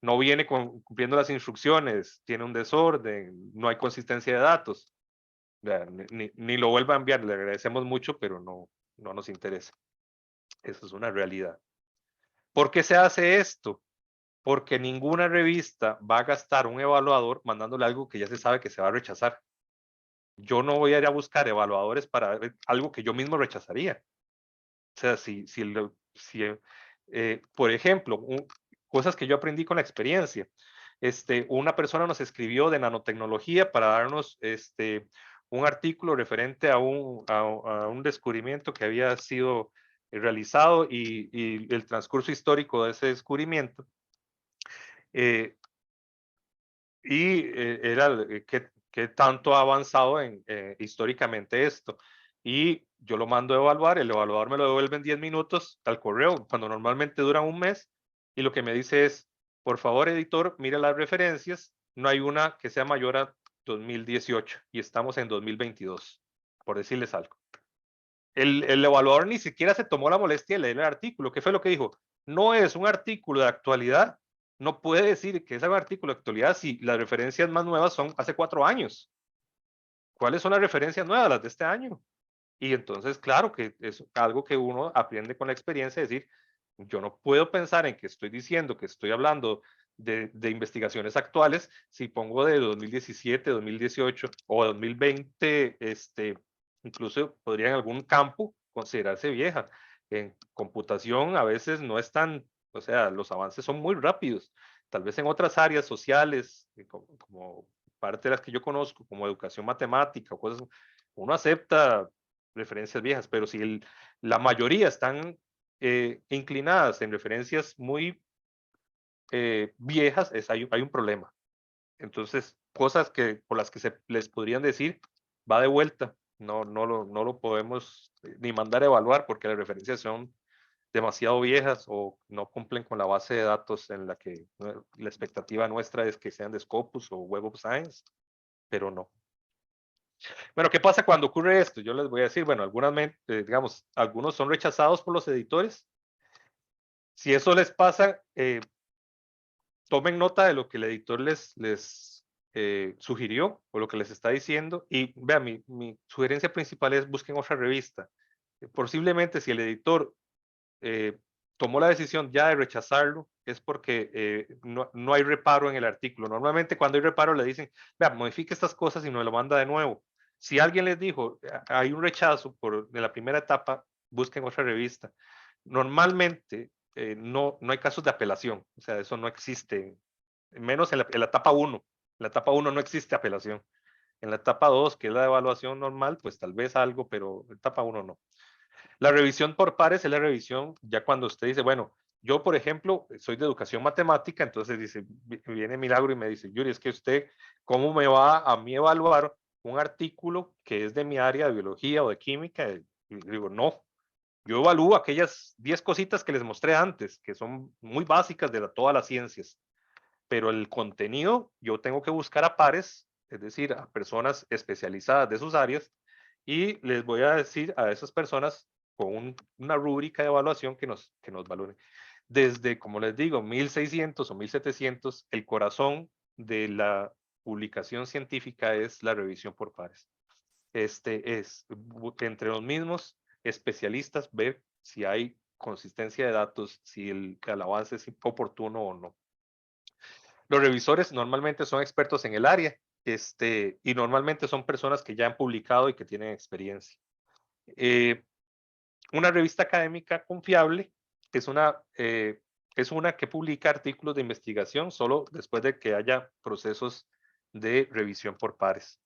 no viene cumpliendo las instrucciones, tiene un desorden, no hay consistencia de datos. Ni lo vuelva a enviar, le agradecemos mucho, pero no nos interesa. Eso es una realidad. ¿Por qué se hace esto? Porque ninguna revista va a gastar un evaluador mandándole algo que ya se sabe que se va a rechazar. Yo no voy a ir a buscar evaluadores para algo que yo mismo rechazaría. O sea, por ejemplo, cosas que yo aprendí con la experiencia. Una persona nos escribió de nanotecnología para darnos un artículo referente a un descubrimiento que había sido realizado y el transcurso histórico de ese descubrimiento. Era qué tanto ha avanzado históricamente esto. Y yo lo mando a evaluar, el evaluador me lo devuelve en 10 minutos al correo, cuando normalmente dura un mes, y lo que me dice es, por favor, editor, mire las referencias, no hay una que sea mayor a 2018 y estamos en 2022, por decirles algo. El evaluador ni siquiera se tomó la molestia de leer el artículo. ¿Qué fue lo que dijo? No es un artículo de actualidad. No puede decir que es un artículo de actualidad si las referencias más nuevas son hace 4 años. ¿Cuáles son las referencias nuevas? Las de este año. Y entonces, claro que es algo que uno aprende con la experiencia, es decir, yo no puedo pensar en que estoy diciendo que estoy hablando de investigaciones actuales si pongo de 2017, 2018 o 2020, incluso podría en algún campo considerarse vieja. En computación a veces no es tan, o sea, los avances son muy rápidos. Tal vez en otras áreas sociales, como parte de las que yo conozco, como educación matemática o cosas, uno acepta referencias viejas, pero si la mayoría están inclinadas en referencias muy viejas, hay un problema. Entonces, cosas por las que se les podrían decir, va de vuelta, no lo podemos ni mandar a evaluar porque las referencias son demasiado viejas o no cumplen con la base de datos en la que la expectativa nuestra es que sean de Scopus o Web of Science, pero no. Bueno, ¿qué pasa cuando ocurre esto? Yo les voy a decir, bueno, digamos, algunos son rechazados por los editores. Si eso les pasa, tomen nota de lo que el editor les sugirió o lo que les está diciendo y vean, mi sugerencia principal es busquen otra revista. Posiblemente si el editor tomó la decisión ya de rechazarlo, es porque no hay reparo en el artículo. Normalmente cuando hay reparo le dicen, vea, modifique estas cosas y nos lo manda de nuevo. Si alguien les dijo, hay un rechazo de la primera etapa, busquen otra revista. Normalmente no hay casos de apelación, o sea, eso no existe, menos en la etapa 1. En la etapa 1 no existe apelación. En la etapa 2, que es la evaluación normal, pues tal vez algo, pero en etapa 1 no. La revisión por pares es la revisión ya cuando usted dice, bueno, yo por ejemplo soy de educación matemática, entonces dice, viene Milagro y me dice, Yuri, es que usted, ¿cómo me va a mí evaluar un artículo que es de mi área de biología o de química? Y digo, no, yo evalúo aquellas 10 cositas que les mostré antes, que son muy básicas de todas las ciencias, pero el contenido yo tengo que buscar a pares, es decir, a personas especializadas de sus áreas, y les voy a decir a esas personas con una rúbrica de evaluación que nos valore. Desde, como les digo, 1600 o 1700, el corazón de la publicación científica es la revisión por pares. Es entre los mismos especialistas ver si hay consistencia de datos, si el avance es oportuno o no. Los revisores normalmente son expertos en el área, y normalmente son personas que ya han publicado y que tienen experiencia. Una revista académica confiable es una que publica artículos de investigación solo después de que haya procesos de revisión por pares.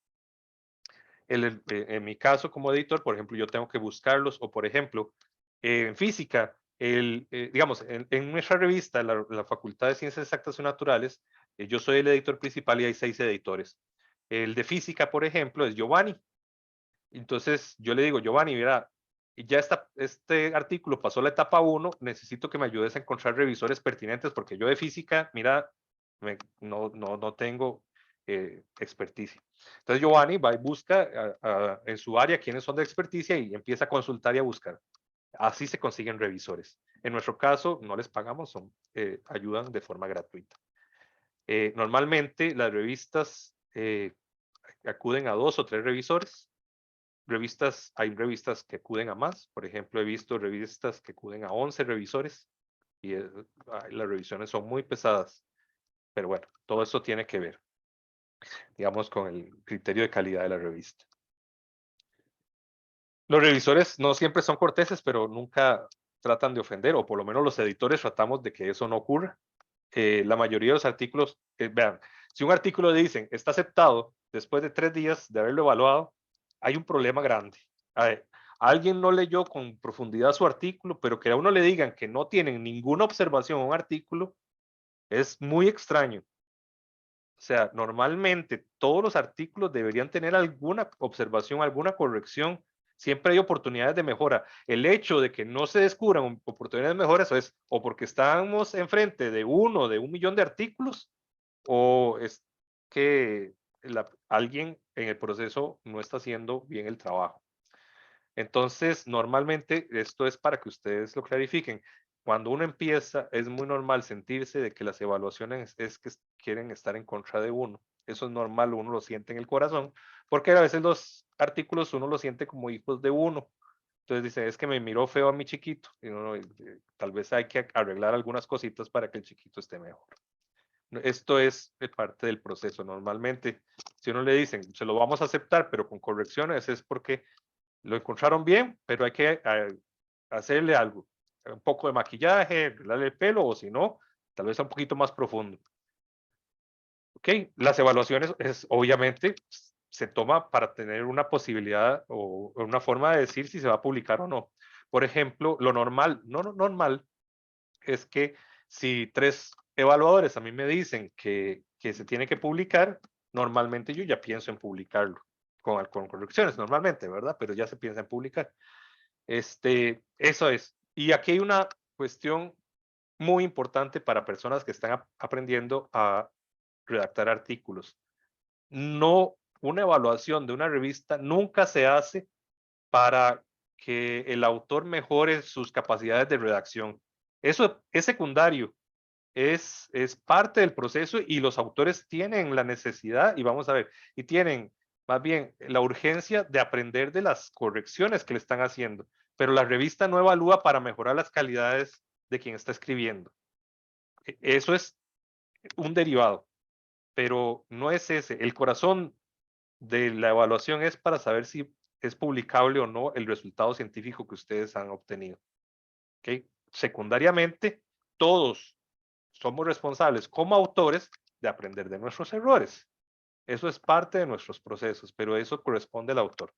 En mi caso como editor, por ejemplo, yo tengo que buscarlos, o por ejemplo, en física, digamos, en nuestra revista, la Facultad de Ciencias Exactas y Naturales, yo soy el editor principal y hay 6 editores. El de física, por ejemplo, es Giovanni. Entonces yo le digo, Giovanni, mira, ya este artículo pasó la etapa 1, necesito que me ayudes a encontrar revisores pertinentes porque yo de física, mira, no tengo experticia. Entonces Giovanni va y busca en su área quiénes son de experticia y empieza a consultar y a buscar. Así se consiguen revisores. En nuestro caso, no les pagamos, ayudan de forma gratuita. Normalmente las revistas acuden a 2 o 3 revisores. Hay revistas que acuden a más. Por ejemplo, he visto revistas que acuden a 11 revisores y las revisiones son muy pesadas. Pero bueno, todo eso tiene que ver, digamos, con el criterio de calidad de la revista. Los revisores no siempre son corteses, pero nunca tratan de ofender, o por lo menos los editores tratamos de que eso no ocurra. La mayoría de los artículos, vean, si un artículo dicen está aceptado después de 3 días de haberlo evaluado, hay un problema grande. A ver, alguien no leyó con profundidad su artículo, pero que a uno le digan que no tienen ninguna observación a un artículo, es muy extraño. O sea, normalmente todos los artículos deberían tener alguna observación, alguna corrección. Siempre hay oportunidades de mejora. El hecho de que no se descubran oportunidades de mejora, eso es o porque estamos enfrente de 1 millón de artículos, o es que alguien en el proceso no está haciendo bien el trabajo. Entonces, normalmente esto es para que ustedes lo clarifiquen. Cuando uno empieza, es muy normal sentirse de que las evaluaciones es que quieren estar en contra de uno. Eso es normal, uno lo siente en el corazón, porque a veces los artículos uno lo siente como hijos de uno. Entonces dice, es que me miró feo a mi chiquito. Y tal vez hay que arreglar algunas cositas para que el chiquito esté mejor. Esto es parte del proceso. Normalmente, si uno le dicen, se lo vamos a aceptar, pero con correcciones, es porque lo encontraron bien, pero hay que hacerle algo, un poco de maquillaje, arreglarle el pelo, o si no, tal vez un poquito más profundo. Ok, las evaluaciones es obviamente se toma para tener una posibilidad o una forma de decir si se va a publicar o no. Por ejemplo, lo normal, no normal, es que si 3 evaluadores a mí me dicen que se tiene que publicar, normalmente yo ya pienso en publicarlo, con correcciones normalmente, ¿verdad? Pero ya se piensa en publicar. Eso es. Y aquí hay una cuestión muy importante para personas que están aprendiendo a redactar artículos. No, una evaluación de una revista nunca se hace para que el autor mejore sus capacidades de redacción. Eso es secundario, es parte del proceso y los autores tienen la necesidad, y vamos a ver, y tienen más bien la urgencia de aprender de las correcciones que le están haciendo, pero la revista no evalúa para mejorar las calidades de quien está escribiendo. Eso es un derivado, pero no es ese. El corazón de la evaluación es para saber si es publicable o no el resultado científico que ustedes han obtenido. ¿Okay? Secundariamente, todos somos responsables como autores de aprender de nuestros errores. Eso es parte de nuestros procesos, pero eso corresponde al autor.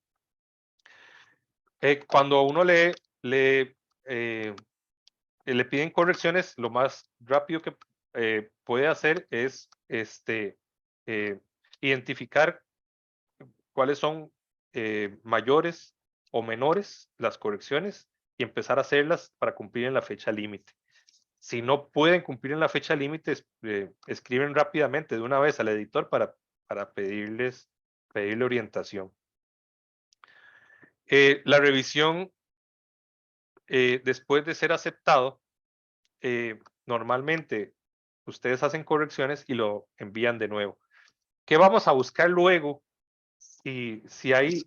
Cuando a uno le piden correcciones, lo más rápido que puede hacer es identificar cuáles son mayores o menores las correcciones y empezar a hacerlas para cumplir en la fecha límite. Si no pueden cumplir en la fecha límite, escriben rápidamente de una vez al editor para pedirle orientación. La revisión, después de ser aceptado, normalmente ustedes hacen correcciones y lo envían de nuevo. ¿Qué vamos a buscar luego? Si hay,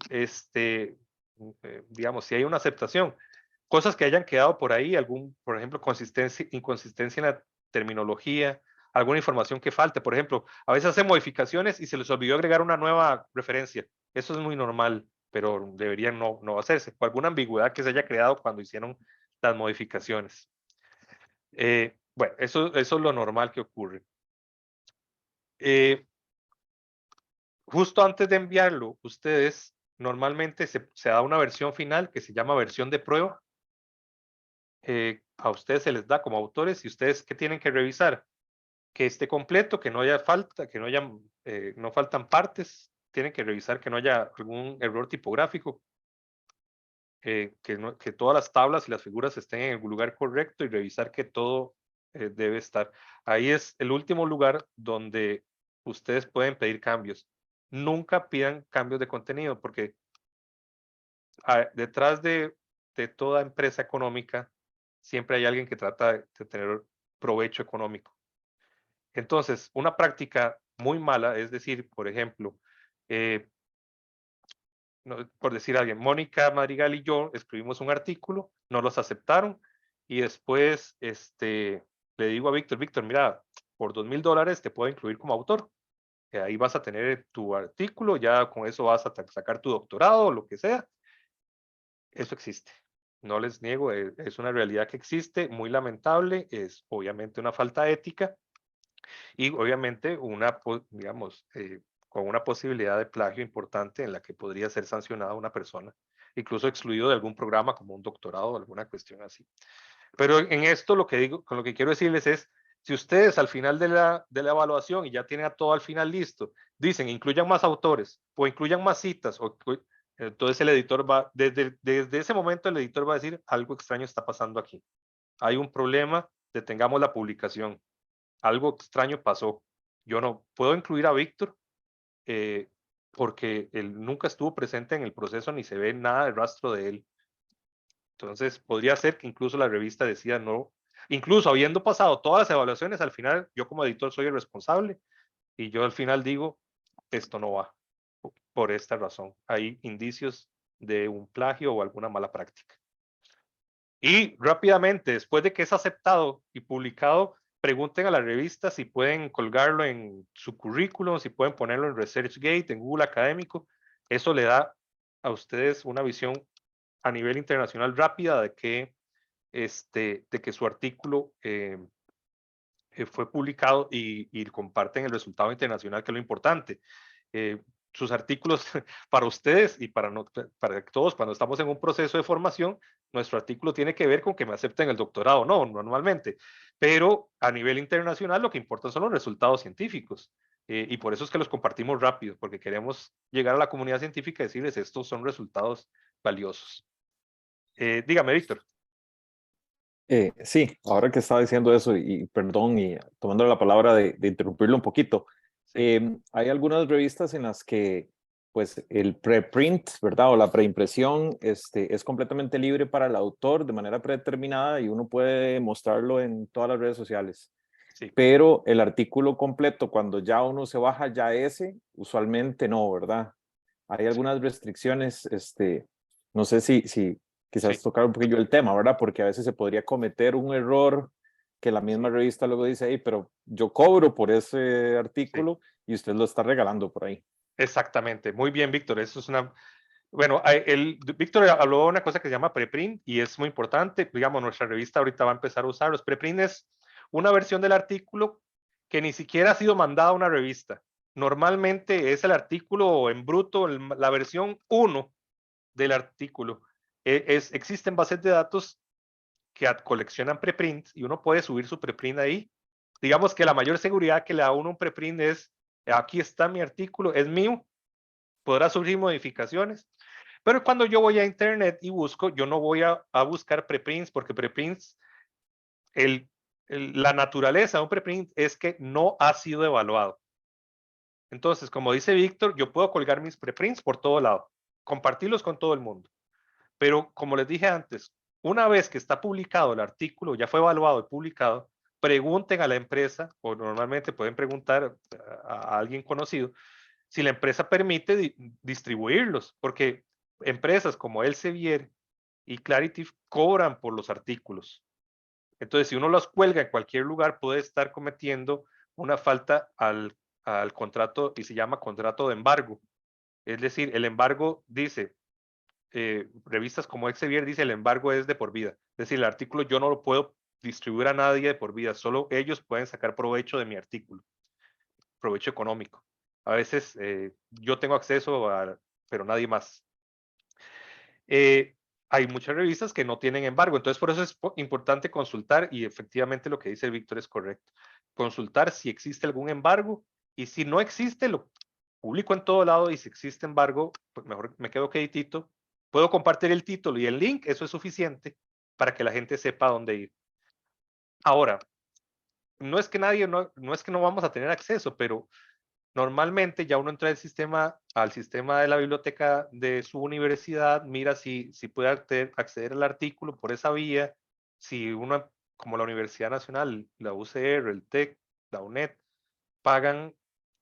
digamos, si hay una aceptación, cosas que hayan quedado por ahí, por ejemplo, inconsistencia en la terminología, alguna información que falte. Por ejemplo, a veces hacen modificaciones y se les olvidó agregar una nueva referencia. Eso es muy normal, pero deberían no hacerse. O alguna ambigüedad que se haya creado cuando hicieron las modificaciones. Bueno, eso es lo normal que ocurre. Justo antes de enviarlo, ustedes normalmente se da una versión final que se llama versión de prueba. A ustedes se les da como autores y ustedes ¿qué tienen que revisar? Que esté completo, que no haya falta, que no faltan partes. Tienen que revisar que no haya algún error tipográfico, que todas las tablas y las figuras estén en el lugar correcto y revisar que todo debe estar. Ahí es el último lugar donde ustedes pueden pedir cambios. Nunca pidan cambios de contenido porque detrás de toda empresa económica siempre hay alguien que trata de tener provecho económico. Entonces, una práctica muy mala es decir, por ejemplo, por decir a alguien, Mónica Madrigal y yo escribimos un artículo, no los aceptaron y después le digo a Víctor, mira, por $2,000 te puedo incluir como autor. Ahí vas a tener tu artículo, ya con eso vas a sacar tu doctorado o lo que sea. Eso existe. No les niego, es una realidad que existe, muy lamentable, es obviamente una falta ética y obviamente digamos, con una posibilidad de plagio importante en la que podría ser sancionada una persona, incluso excluido de algún programa como un doctorado o alguna cuestión así. Pero en esto lo que digo, con lo que quiero decirles es, si ustedes al final de la evaluación y ya tienen a todo al final listo, dicen incluyan más autores o incluyan más citas, entonces el editor va, desde ese momento el editor va a decir algo extraño está pasando aquí. Hay un problema, detengamos la publicación. Algo extraño pasó. Yo no puedo incluir a Víctor eh, porque él nunca estuvo presente en el proceso ni se ve nada de rastro de él. Entonces, podría ser que incluso la revista decida no, incluso habiendo pasado todas las evaluaciones, al final yo como editor soy el responsable y yo al final digo, esto no va por esta razón. Hay indicios de un plagio o alguna mala práctica. Y rápidamente, después de que es aceptado y publicado, pregunten a la revista si pueden colgarlo en su currículum, si pueden ponerlo en ResearchGate, en Google Académico. Eso le da a ustedes una visión a nivel internacional rápida de que su artículo fue publicado y comparten el resultado internacional, que es lo importante. Sus artículos para ustedes y para todos, cuando estamos en un proceso de formación, nuestro artículo tiene que ver con que me acepten el doctorado, no, normalmente. Pero a nivel internacional lo que importa son los resultados científicos. Y por eso es que los compartimos rápido, porque queremos llegar a la comunidad científica y decirles estos son resultados valiosos. Dígame, Víctor. Sí, ahora que estaba diciendo eso, y perdón, y tomando la palabra de interrumpirlo un poquito, Sí, hay algunas revistas en las que pues el preprint, ¿verdad? O la preimpresión es completamente libre para el autor de manera predeterminada y uno puede mostrarlo en todas las redes sociales. sí, Pero el artículo completo, cuando ya uno se baja ya ese, usualmente no, ¿verdad? Hay sí, algunas restricciones, no sé si quizás sí, tocar un poquillo el tema, ¿verdad? Porque a veces se podría cometer un error que la misma sí, revista luego dice, hey, pero yo cobro por ese sí. artículo y usted lo está regalando por ahí. Exactamente. Muy bien, Víctor. Eso es una. Bueno, Víctor habló de una cosa que se llama preprint y es muy importante. Digamos, nuestra revista ahorita va a empezar a usar los preprint. Es una versión del artículo que ni siquiera ha sido mandada a una revista. Normalmente es el artículo en bruto, la versión 1 del artículo. Existen bases de datos que coleccionan preprints y uno puede subir su preprint ahí. Digamos que la mayor seguridad que le da a uno un preprint es, aquí está mi artículo, es mío, podrá surgir modificaciones. Pero cuando yo voy a internet y busco, yo no voy a buscar preprints porque preprints, la naturaleza de un preprint es que no ha sido evaluado. Entonces, como dice Víctor, yo puedo colgar mis preprints por todo lado, compartirlos con todo el mundo. Pero como les dije antes, una vez que está publicado el artículo, ya fue evaluado y publicado, pregunten a la empresa, o normalmente pueden preguntar a alguien conocido, si la empresa permite distribuirlos, porque empresas como Elsevier y Clarity cobran por los artículos. Entonces, si uno los cuelga en cualquier lugar, puede estar cometiendo una falta al contrato y se llama contrato de embargo. Es decir, el embargo dice, revistas como Elsevier dice el embargo es de por vida. Es decir, el artículo yo no lo puedo distribuir a nadie de por vida, solo ellos pueden sacar provecho de mi artículo, provecho económico. A veces yo tengo acceso pero nadie más. Hay muchas revistas que no tienen embargo, entonces por eso es importante consultar y efectivamente lo que dice Víctor es correcto. Consultar si existe algún embargo y si no existe, lo publico en todo lado y si existe embargo, pues mejor me quedo quietito. Puedo compartir el título y el link, eso es suficiente para que la gente sepa dónde ir. Ahora, no es que no es que no vamos a tener acceso, pero normalmente ya uno entra al sistema de la biblioteca de su universidad, mira si puede acceder al artículo por esa vía, si uno, como la Universidad Nacional, la UCR, el TEC, la UNED, pagan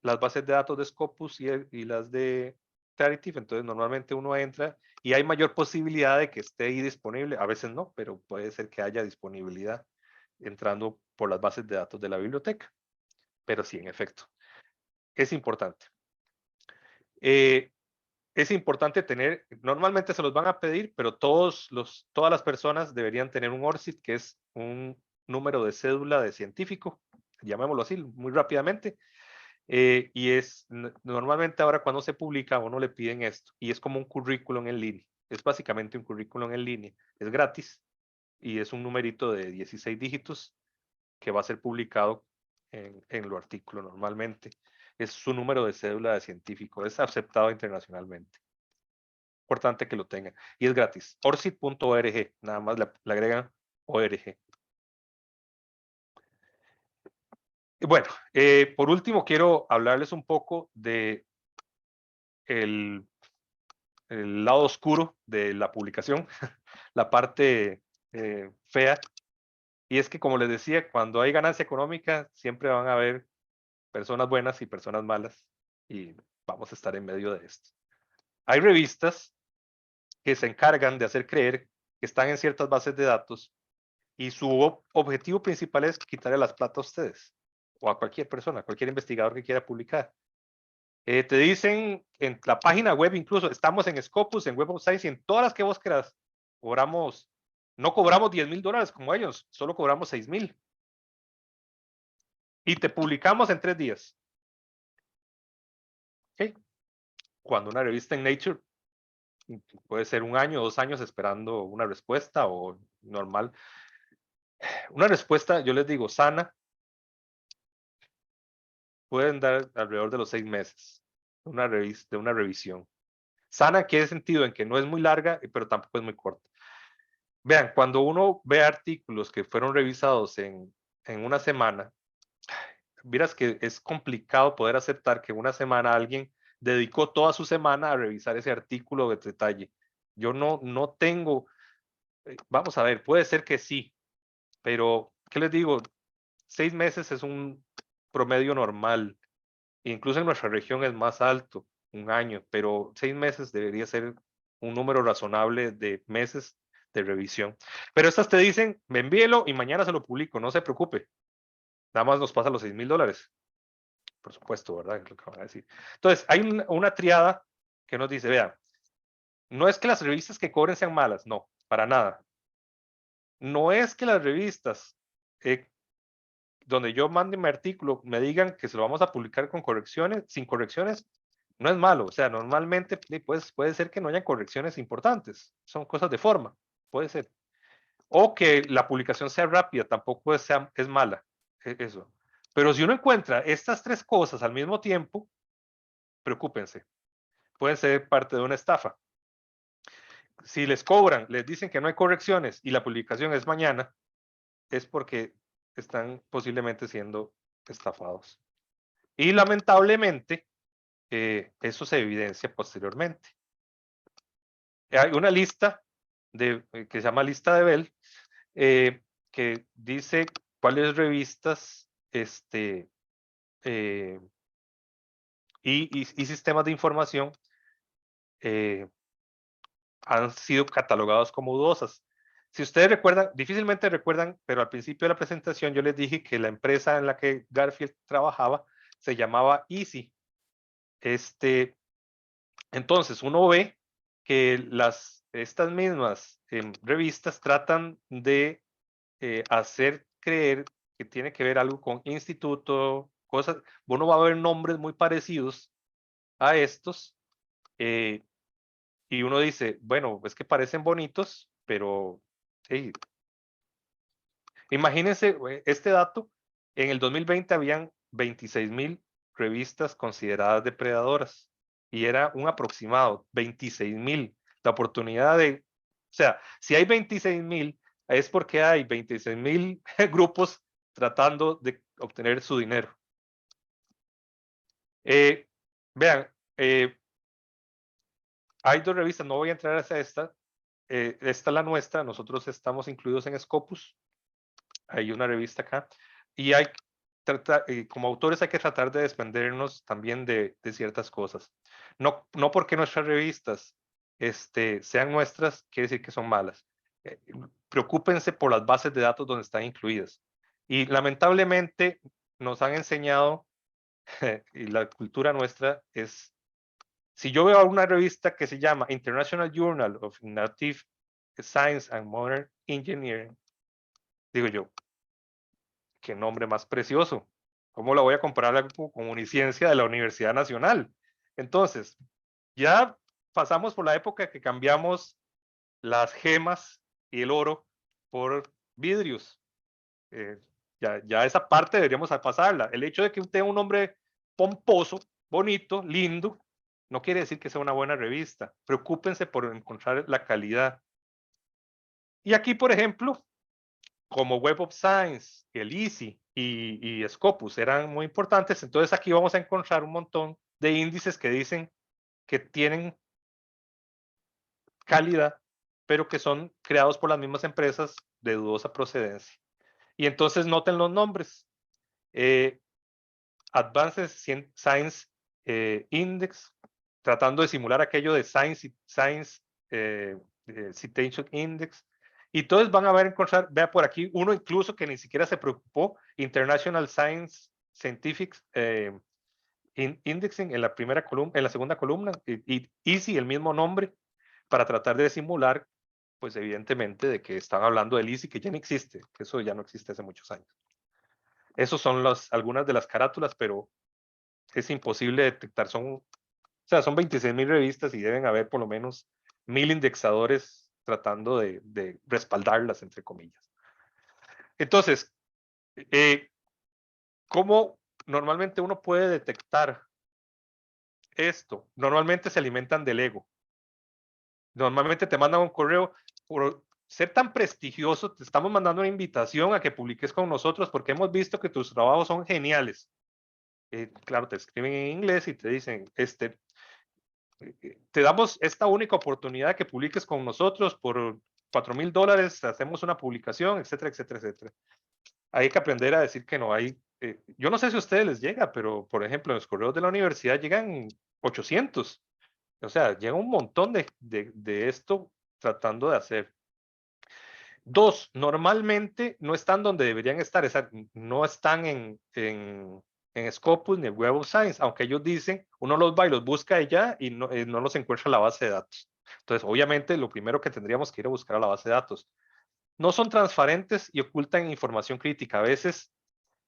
las bases de datos de Scopus y las de Clarity, entonces normalmente uno entra y hay mayor posibilidad de que esté ahí disponible, a veces no, pero puede ser que haya disponibilidad entrando por las bases de datos de la biblioteca, pero sí, en efecto, es importante. Eh, es importante tener, normalmente se los van a pedir, pero todas las personas deberían tener un ORCID, que es un número de cédula de científico, llamémoslo así, muy rápidamente. Y es normalmente ahora cuando se publica a uno le piden esto, y es como un currículum en línea. Es básicamente un currículum en línea. Es gratis y es un numerito de 16 dígitos que va a ser publicado en lo artículo normalmente. Es su número de cédula de científico. Es aceptado internacionalmente. Importante que lo tengan. Y es gratis. orcid.org. Nada más le agregan ORG. Bueno, por último quiero hablarles un poco de el lado oscuro de la publicación, la parte fea. Y es que, como les decía, cuando hay ganancia económica, siempre van a haber personas buenas y personas malas, y vamos a estar en medio de esto. Hay revistas que se encargan de hacer creer que están en ciertas bases de datos y su objetivo principal es quitarle las plata a ustedes o a cualquier persona, a cualquier investigador que quiera publicar. Te dicen en la página web, incluso estamos en Scopus, en Web of Science y en todas las que vos quieras. No cobramos $10,000 como ellos, solo cobramos 6,000. Y te publicamos en 3 días. ¿Okay? Cuando una revista en Nature puede ser 1 año, 2 años esperando una respuesta o normal. Una respuesta, yo les digo, sana, pueden dar alrededor de los 6 meses de una revisión. Sana quiere sentido en que no es muy larga, pero tampoco es muy corta. Vean, cuando uno ve artículos que fueron revisados en una semana, miras que es complicado poder aceptar que una semana alguien dedicó toda su semana a revisar ese artículo de detalle. Yo no tengo, vamos a ver, puede ser que sí, pero ¿qué les digo? 6 meses es un promedio normal. Incluso en nuestra región es más alto, 1 año, pero 6 meses debería ser un número razonable de meses de revisión. Pero estas te dicen, me envíelo y mañana se lo publico, no se preocupe. Nada más nos pasa los $6,000. Por supuesto, ¿verdad? Es lo que van a decir. Entonces, hay una triada que nos dice, vean, no es que las revistas que cobren sean malas, no, para nada. No es que las revistas donde yo mande mi artículo me digan que se lo vamos a publicar con correcciones, sin correcciones, no es malo. O sea, normalmente pues, puede ser que no haya correcciones importantes. Son cosas de forma, puede ser. O que la publicación sea rápida, tampoco es mala. Eso. Pero si uno encuentra estas 3 cosas al mismo tiempo, preocúpense. Pueden ser parte de una estafa. Si les cobran, les dicen que no hay correcciones y la publicación es mañana, es porque están posiblemente siendo estafados. Y lamentablemente, eso se evidencia posteriormente. Hay una lista que se llama lista de Bell, que dice cuáles revistas y sistemas de información han sido catalogados como dudosas. Si ustedes recuerdan, difícilmente recuerdan, pero al principio de la presentación yo les dije que la empresa en la que Garfield trabajaba se llamaba Easy. Entonces uno ve que estas mismas revistas tratan de hacer creer que tiene que ver algo con instituto, cosas. Uno va a ver nombres muy parecidos a estos, y uno dice, bueno, es que parecen bonitos, pero hey, imagínense este dato, en el 2020 habían 26,000 revistas consideradas depredadoras y era un aproximado, 26,000. La oportunidad o sea, si hay 26,000 es porque hay 26,000 grupos tratando de obtener su dinero. Vean, hay 2 revistas, no voy a entrar hacia esta. Esta es la nuestra, nosotros estamos incluidos en Scopus. Hay una revista acá. Y como autores hay que tratar de desprendernos también de ciertas cosas. No porque nuestras revistas sean nuestras, quiere decir que son malas. Preocúpense por las bases de datos donde están incluidas. Y lamentablemente nos han enseñado, y la cultura nuestra es Si yo veo una revista que se llama International Journal of Innovative Science and Modern Engineering, digo yo, qué nombre más precioso. ¿Cómo la voy a comparar con Uniciencia de la Universidad Nacional? Entonces, ya pasamos por la época que cambiamos las gemas y el oro por vidrios. Ya esa parte deberíamos pasarla. El hecho de que tenga un nombre pomposo, bonito, lindo, no quiere decir que sea una buena revista. Preocúpense por encontrar la calidad. Y aquí, por ejemplo, como Web of Science, el EASY y Scopus eran muy importantes, entonces aquí vamos a encontrar un montón de índices que dicen que tienen calidad, pero que son creados por las mismas empresas de dudosa procedencia. Y entonces noten los nombres. Advanced Science Index, tratando de simular aquello de Science Citation Index. Y todos van a ver, encontrar, vea por aquí, uno incluso que ni siquiera se preocupó, International Science Scientific Indexing en la primera columna, en la segunda columna, y EASY, el mismo nombre, para tratar de simular, pues evidentemente, de que están hablando del EASY, que ya no existe, que eso ya no existe hace muchos años. Esos son algunas de las carátulas, pero es imposible detectar. Son 26,000 revistas y deben haber por lo menos 1,000 indexadores tratando de respaldarlas, entre comillas. Entonces, ¿cómo normalmente uno puede detectar esto? Normalmente se alimentan del ego. Normalmente te mandan un correo, por ser tan prestigioso, te estamos mandando una invitación a que publiques con nosotros porque hemos visto que tus trabajos son geniales. Claro, te escriben en inglés y te dicen, te damos esta única oportunidad que publiques con nosotros por $4,000, hacemos una publicación, etcétera, etcétera, etcétera. Hay que aprender a decir que no hay. Yo no sé si a ustedes les llega, pero por ejemplo, en los correos de la universidad llegan 800. O sea, llega un montón de esto tratando de hacer. Dos, normalmente no están donde deberían estar, no están en Scopus ni en Web of Science, aunque ellos dicen, uno los va y los busca allá y no los encuentra en la base de datos. Entonces, obviamente, lo primero que tendríamos que ir a buscar a la base de datos. No son transparentes y ocultan información crítica. A veces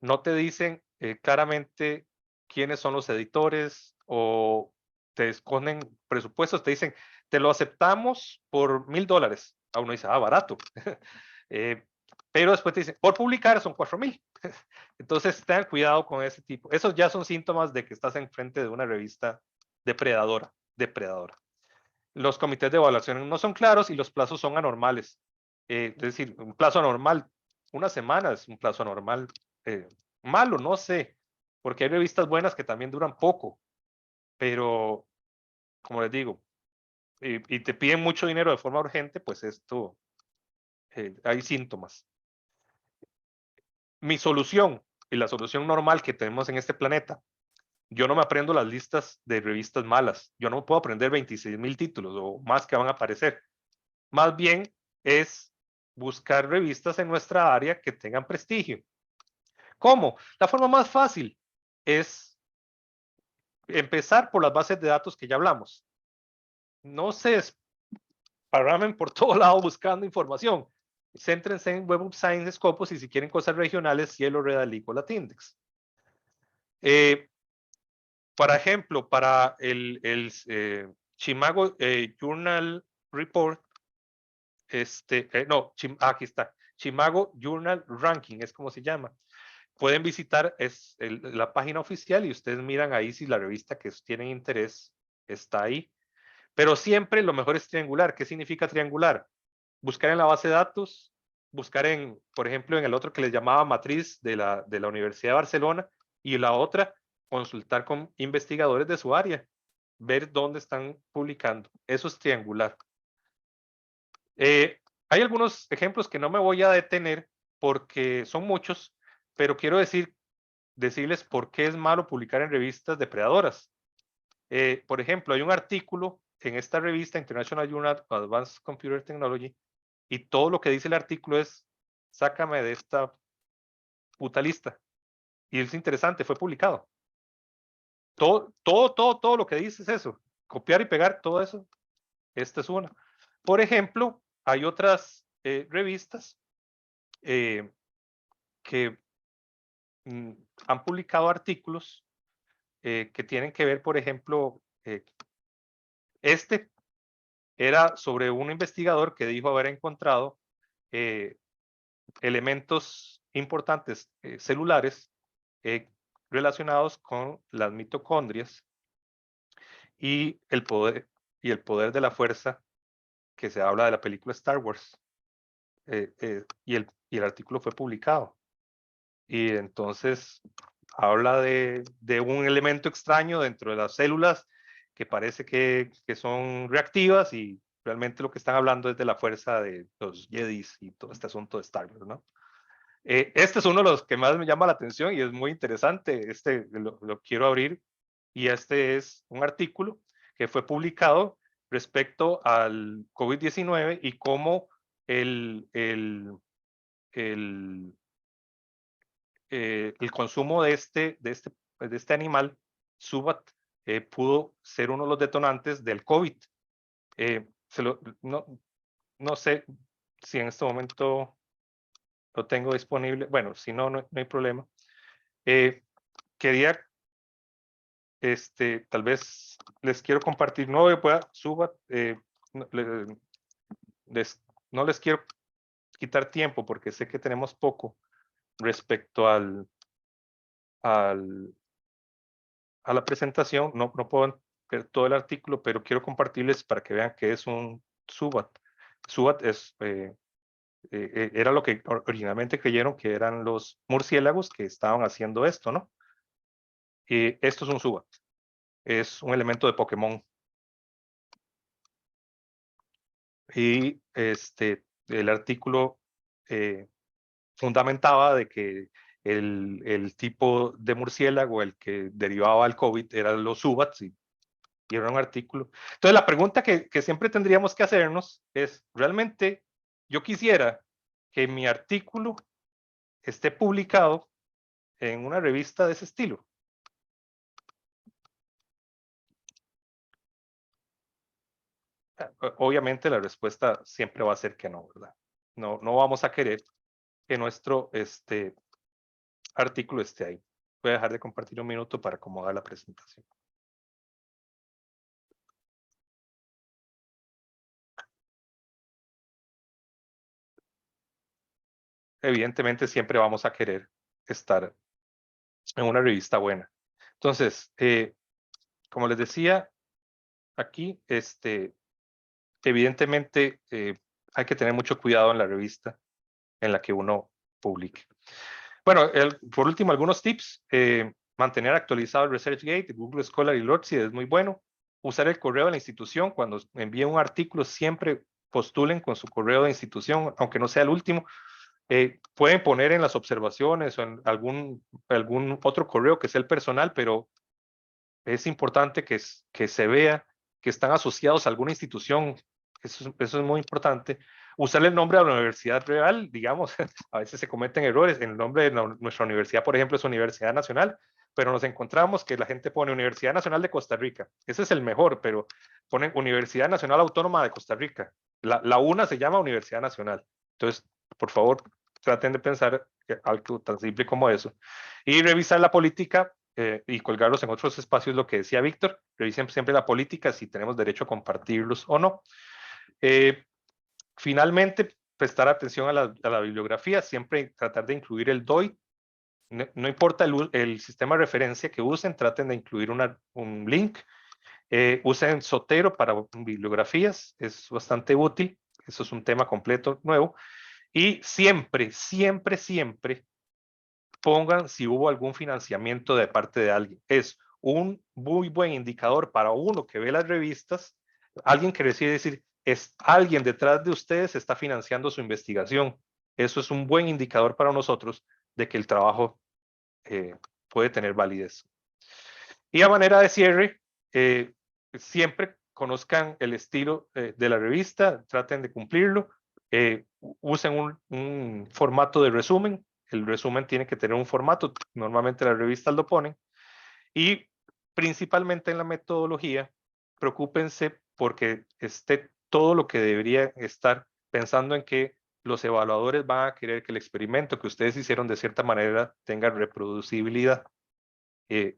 no te dicen claramente quiénes son los editores o te esconden presupuestos, te dicen, te lo aceptamos por $1,000. A uno dice, barato. Pero después te dicen, por publicar son 4,000. Entonces, tengan cuidado con ese tipo. Esos ya son síntomas de que estás enfrente de una revista depredadora. Los comités de evaluación no son claros y los plazos son anormales. Es decir, un plazo anormal, una semana es un plazo anormal. Malo, no sé, porque hay revistas buenas que también duran poco, pero como les digo, y te piden mucho dinero de forma urgente, pues esto, hay síntomas. Mi solución y la solución normal que tenemos en este planeta, yo no me aprendo las listas de revistas malas, yo no puedo aprender 26,000 títulos o más que van a aparecer. Más bien es buscar revistas en nuestra área que tengan prestigio. ¿Cómo? La forma más fácil es empezar por las bases de datos que ya hablamos. No se esparramen por todo lado buscando información. Céntrense en Web of Science, Scopus y si quieren cosas regionales, Cielo, Redalico, Latindex. Por ejemplo, para el Chimago Journal Report, aquí está, Chimago Journal Ranking, es como se llama. Pueden visitar la página oficial y ustedes miran ahí si la revista que tienen interés está ahí. Pero siempre lo mejor es triangular. ¿Qué significa triangular? Buscar en la base de datos, buscar por ejemplo, en el otro que les llamaba matriz de la Universidad de Barcelona y la otra, consultar con investigadores de su área, ver dónde están publicando. Eso es triangular. Hay algunos ejemplos que no me voy a detener porque son muchos, pero quiero decirles por qué es malo publicar en revistas depredadoras. Por ejemplo, hay un artículo en esta revista International Journal of Advanced Computer Technology y todo lo que dice el artículo es, sácame de esta puta lista. Y es interesante, fue publicado. Todo lo que dice es eso. copiar y pegar todo eso. Esta es una. Por ejemplo, hay otras revistas que han publicado artículos que tienen que ver, por ejemplo, este era sobre un investigador que dijo haber encontrado elementos importantes celulares relacionados con las mitocondrias y el poder de la fuerza, que se habla de la película Star Wars. Y el artículo fue publicado. Y entonces habla de un elemento extraño dentro de las células que parece que son reactivas, y realmente lo que están hablando es de la fuerza de los Jedis y todo este asunto de Star Wars, ¿no? Este es uno de los que más me llama la atención y es muy interesante. Este lo quiero abrir, y este es un artículo que fue publicado respecto al COVID-19 y cómo el consumo de este animal, Subat, pudo ser uno de los detonantes del COVID. No sé si en este momento lo tengo disponible. Bueno, si no, no hay problema. Quería, tal vez les quiero compartir, no pueda, Subat, no, no les quiero quitar tiempo porque sé que tenemos poco respecto a la presentación. No puedo ver todo el artículo, pero quiero compartirles para que vean que es un Subat. Subat era lo que originalmente creyeron que eran los murciélagos que estaban haciendo esto, ¿no? Y esto es un Subat. Es un elemento de Pokémon. Y el artículo fundamentaba de que el tipo de murciélago, el que derivaba el COVID, eran los Subats, y era un artículo. Entonces, la pregunta que siempre tendríamos que hacernos es, ¿realmente yo quisiera que mi artículo esté publicado en una revista de ese estilo? Obviamente la respuesta siempre va a ser que no, ¿verdad? No vamos a querer que nuestro artículo esté ahí. Voy a dejar de compartir un minuto para acomodar la presentación. Evidentemente siempre vamos a querer estar en una revista buena. Entonces, como les decía, aquí, evidentemente hay que tener mucho cuidado en la revista en la que uno publique. Bueno, por último, algunos tips. Mantener actualizado el ResearchGate, Google Scholar y Lotsi es muy bueno. Usar el correo de la institución. Cuando envíen un artículo, siempre postulen con su correo de institución, aunque no sea el último. Pueden poner en las observaciones o en algún otro correo que sea el personal, pero es importante que se vea que están asociados a alguna institución. Eso es muy importante. Usar el nombre de la universidad real, digamos, a veces se cometen errores. El nombre de nuestra universidad, por ejemplo, es Universidad Nacional, pero nos encontramos que la gente pone Universidad Nacional de Costa Rica. Ese es el mejor, pero ponen Universidad Nacional Autónoma de Costa Rica. La UNA se llama Universidad Nacional. Entonces, por favor, traten de pensar algo tan simple como eso. Y revisar la política y colgarlos en otros espacios, lo que decía Víctor. Revisen siempre la política, si tenemos derecho a compartirlos o no. Finalmente, prestar atención a la bibliografía, siempre tratar de incluir el DOI. No importa el sistema de referencia que usen, traten de incluir un link. Usen Zotero para bibliografías, es bastante útil. Eso es un tema completo nuevo. Y siempre, siempre, siempre pongan si hubo algún financiamiento de parte de alguien. Es un muy buen indicador para uno que ve las revistas, alguien que decide decir, es alguien detrás de ustedes está financiando su investigación. Eso es un buen indicador para nosotros de que el trabajo puede tener validez. Y a manera de cierre, siempre conozcan el estilo de la revista, traten de cumplirlo, usen un formato de resumen. El resumen tiene que tener un formato, normalmente las revistas lo ponen, y principalmente en la metodología, preocúpense porque esté todo lo que debería estar, pensando en que los evaluadores van a querer que el experimento que ustedes hicieron de cierta manera tenga reproducibilidad y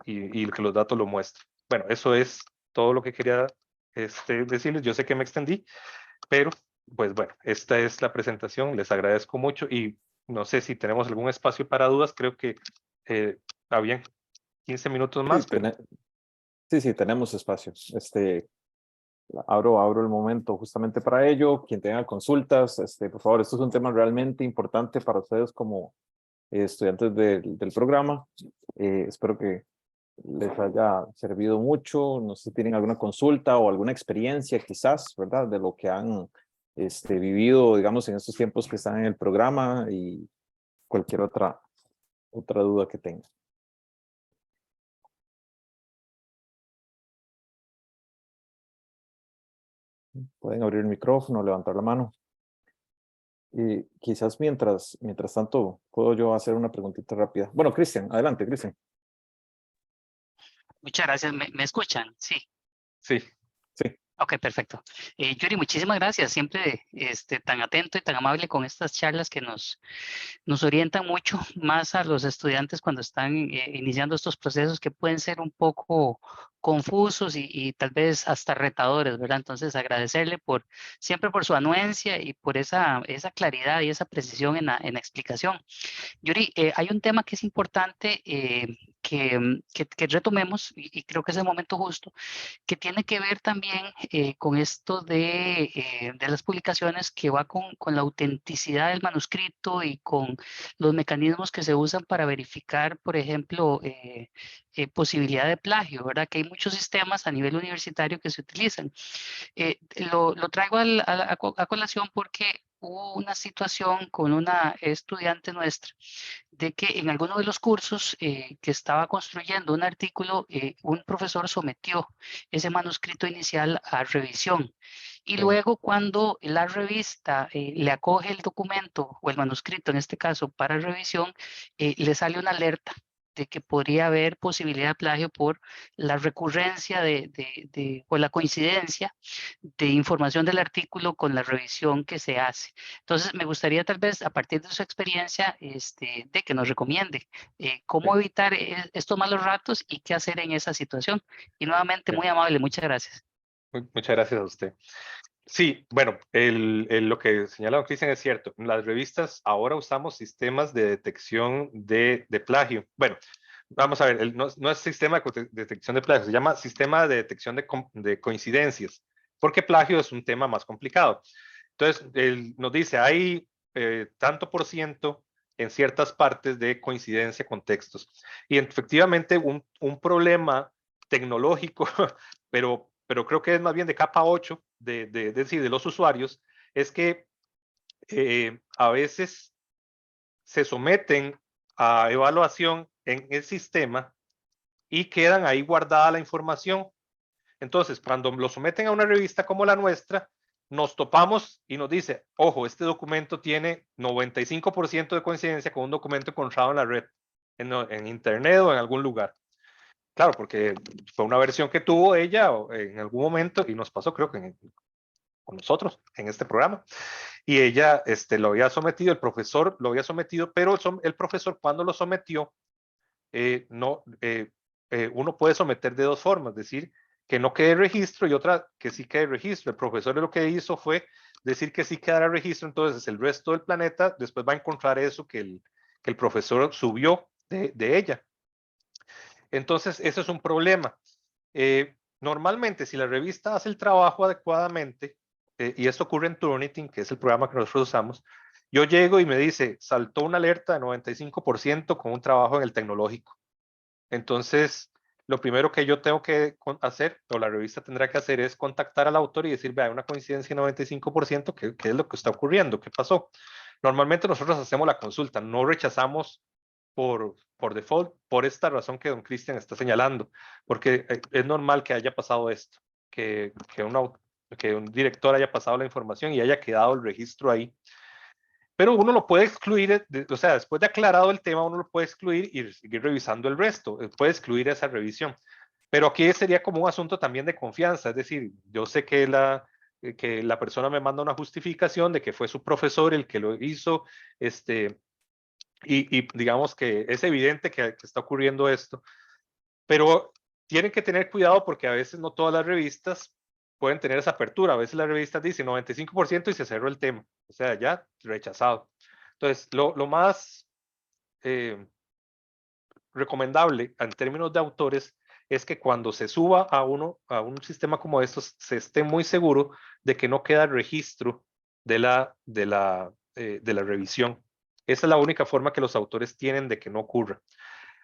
que los datos lo muestren. Bueno, eso es todo lo que quería decirles. Yo sé que me extendí, pero pues bueno, esta es la presentación. Les agradezco mucho y no sé si tenemos algún espacio para dudas. Creo que habían 15 minutos Sí, más, pero sí, tenemos espacio. Abro el momento justamente para ello. Quien tenga consultas, por favor, esto es un tema realmente importante para ustedes como estudiantes del programa. Espero que les haya servido mucho. No sé si tienen alguna consulta o alguna experiencia quizás, ¿verdad? De lo que han vivido, digamos, en estos tiempos que están en el programa y cualquier otra duda que tengan. Pueden abrir el micrófono, levantar la mano. Y quizás mientras tanto, puedo yo hacer una preguntita rápida. Bueno, Cristian, adelante, Cristian. Muchas gracias. ¿Me escuchan? Sí. sí. Sí. Ok, perfecto. Yuri, muchísimas gracias. Siempre tan atento y tan amable con estas charlas que nos orientan mucho más a los estudiantes cuando están iniciando estos procesos que pueden ser un poco confusos y tal vez hasta retadores, ¿verdad? Entonces, agradecerle siempre por su anuencia y por esa claridad y esa precisión en la explicación. Yuri, hay un tema que es importante que retomemos y creo que es el momento justo, que tiene que ver también con esto de las publicaciones, que va con la autenticidad del manuscrito y con los mecanismos que se usan para verificar, por ejemplo, posibilidad de plagio, ¿verdad? Que hay muchos sistemas a nivel universitario que se utilizan. Lo traigo a colación porque hubo una situación con una estudiante nuestra de que en alguno de los cursos que estaba construyendo un artículo, un profesor sometió ese manuscrito inicial a revisión. Y Sí. luego cuando la revista le acoge el documento o el manuscrito, en este caso, para revisión, le sale una alerta de que podría haber posibilidad de plagio por la recurrencia o la coincidencia de información del artículo con la revisión que se hace. Entonces, me gustaría tal vez, a partir de su experiencia, de que nos recomiende cómo Sí. evitar estos malos ratos y qué hacer en esa situación. Y nuevamente, Sí. muy amable, muchas gracias. Muchas gracias a usted. Sí, bueno, lo que señala don Cristian es cierto. En las revistas ahora usamos sistemas de detección de plagio. Bueno, vamos a ver, no es sistema de detección de plagio, se llama sistema de detección de coincidencias, porque plagio es un tema más complicado. Entonces, él nos dice, hay tanto por ciento en ciertas partes de coincidencia con textos. Y efectivamente un problema tecnológico, pero creo que es más bien de capa 8 decir, de los usuarios, es que a veces se someten a evaluación en el sistema y quedan ahí guardada la información. Entonces, cuando lo someten a una revista como la nuestra, nos topamos y nos dice, ojo, este documento tiene 95% de coincidencia con un documento encontrado en la red, en internet o en algún lugar. Claro, porque fue una versión que tuvo ella en algún momento y nos pasó, creo que con nosotros en este programa. Y ella lo había sometido, el profesor lo había sometido, pero el profesor cuando lo sometió, no, uno puede someter de dos formas, es decir, que no quede registro y otra que sí quede registro. El profesor lo que hizo fue decir que sí quedara registro, entonces el resto del planeta después va a encontrar eso que el profesor subió de ella. Entonces, eso es un problema. Normalmente, si la revista hace el trabajo adecuadamente, y esto ocurre en Turnitin, que es el programa que nosotros usamos, yo llego y me dice, saltó una alerta de 95% con un trabajo en el tecnológico. Entonces, lo primero que yo tengo que hacer, o la revista tendrá que hacer, es contactar al autor y decir, vea, una coincidencia de 95%, ¿qué es lo que está ocurriendo? ¿Qué pasó? Normalmente nosotros hacemos la consulta, no rechazamos por default, por esta razón que don Cristian está señalando, porque es normal que haya pasado esto, que un director haya pasado la información y haya quedado el registro ahí. Pero uno lo puede excluir, o sea, después de aclarado el tema, uno lo puede excluir y seguir revisando el resto, puede excluir esa revisión. Pero aquí sería como un asunto también de confianza, es decir, yo sé que la persona me manda una justificación de que fue su profesor el que lo hizo, y digamos que es evidente que está ocurriendo esto, pero tienen que tener cuidado porque a veces no todas las revistas pueden tener esa apertura. A veces las revistas dicen 95% y se cerró el tema, o sea, ya rechazado. Entonces, lo más recomendable en términos de autores es que cuando se suba a un sistema como estos, se esté muy seguro de que no queda registro de la revisión. Esa es la única forma que los autores tienen de que no ocurra.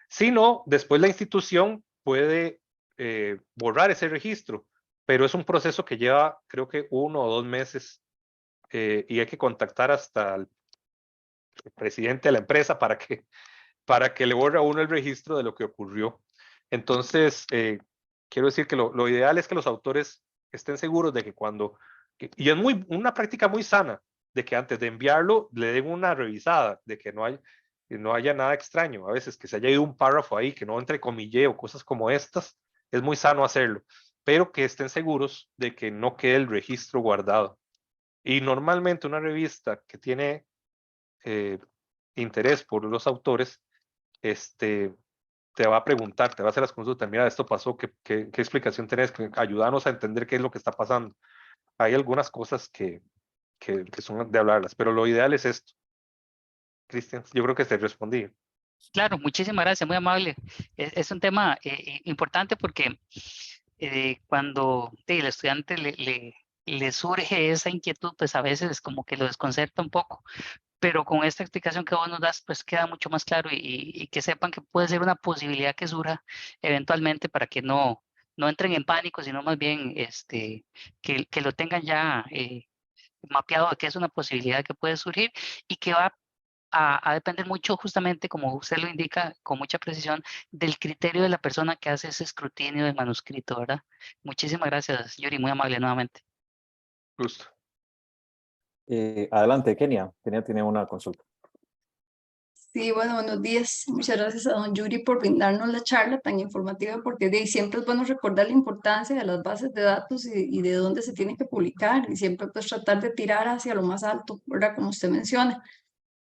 Si no, después la institución puede borrar ese registro, pero es un proceso que lleva, creo que 1 o 2 meses, y hay que contactar hasta el presidente de la empresa para que le borre a uno el registro de lo que ocurrió. Entonces, quiero decir que lo ideal es que los autores estén seguros de que y es una práctica muy sana, de que antes de enviarlo le den una revisada, de que no haya nada extraño. A veces que se haya ido un párrafo ahí, que no entre comilleo, cosas como estas, es muy sano hacerlo, pero que estén seguros de que no quede el registro guardado. Y normalmente una revista que tiene interés por los autores, te va a preguntar, te va a hacer las consultas, mira, esto pasó, ¿qué explicación tenés? Ayúdanos a entender qué es lo que está pasando. Hay algunas cosas que son de hablarlas, pero lo ideal es esto. Cristian, yo creo que te respondí. Claro, muchísimas gracias, muy amable. Es un tema importante porque cuando el estudiante le surge esa inquietud, pues a veces como que lo desconcerta un poco, pero con esta explicación que vos nos das, pues queda mucho más claro y que sepan que puede ser una posibilidad que surja eventualmente para que no entren en pánico, sino más bien que lo tengan ya mapeado de que es una posibilidad que puede surgir y que va a depender mucho justamente, como usted lo indica con mucha precisión, del criterio de la persona que hace ese escrutinio del manuscrito, ¿verdad? Muchísimas gracias, Yuri, muy amable nuevamente. Justo. Adelante, Kenia. Kenia tiene una consulta. Sí, bueno, buenos días. Muchas gracias a don Yuri por brindarnos la charla tan informativa, porque siempre es bueno recordar la importancia de las bases de datos y de dónde se tiene que publicar y siempre pues tratar de tirar hacia lo más alto, ¿verdad? Como usted menciona.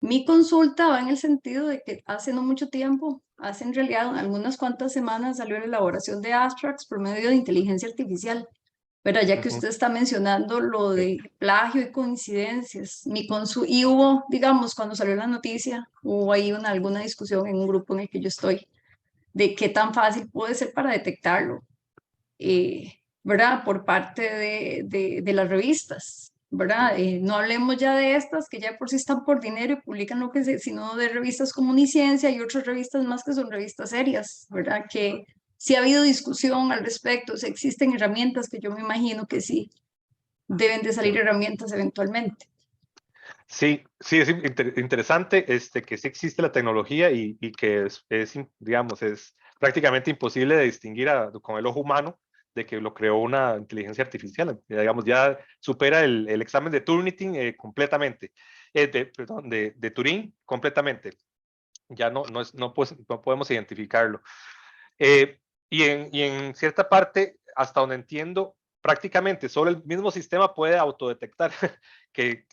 Mi consulta va en el sentido de que hace no mucho tiempo, hace en realidad algunas cuantas semanas, salió la elaboración de abstracts por medio de inteligencia artificial. Pero ya que usted está mencionando lo de plagio y coincidencias, y hubo, digamos, cuando salió la noticia, hubo ahí alguna discusión en un grupo en el que yo estoy, de qué tan fácil puede ser para detectarlo, ¿verdad? Por parte de las revistas, ¿verdad? No hablemos ya de estas que ya por sí están por dinero y publican lo que sea, sino de revistas como Uniciencia y otras revistas más que son revistas serias, ¿verdad? Que sí ha habido discusión al respecto, si existen herramientas que yo me imagino que sí deben de salir herramientas eventualmente. Sí, sí, es interesante que sí existe la tecnología y que digamos, es prácticamente imposible de distinguir con el ojo humano de que lo creó una inteligencia artificial. Digamos, ya supera el examen de Turing completamente, perdón, de Turing completamente. Ya no podemos identificarlo. Y en cierta parte, hasta donde entiendo, prácticamente solo el mismo sistema puede autodetectar que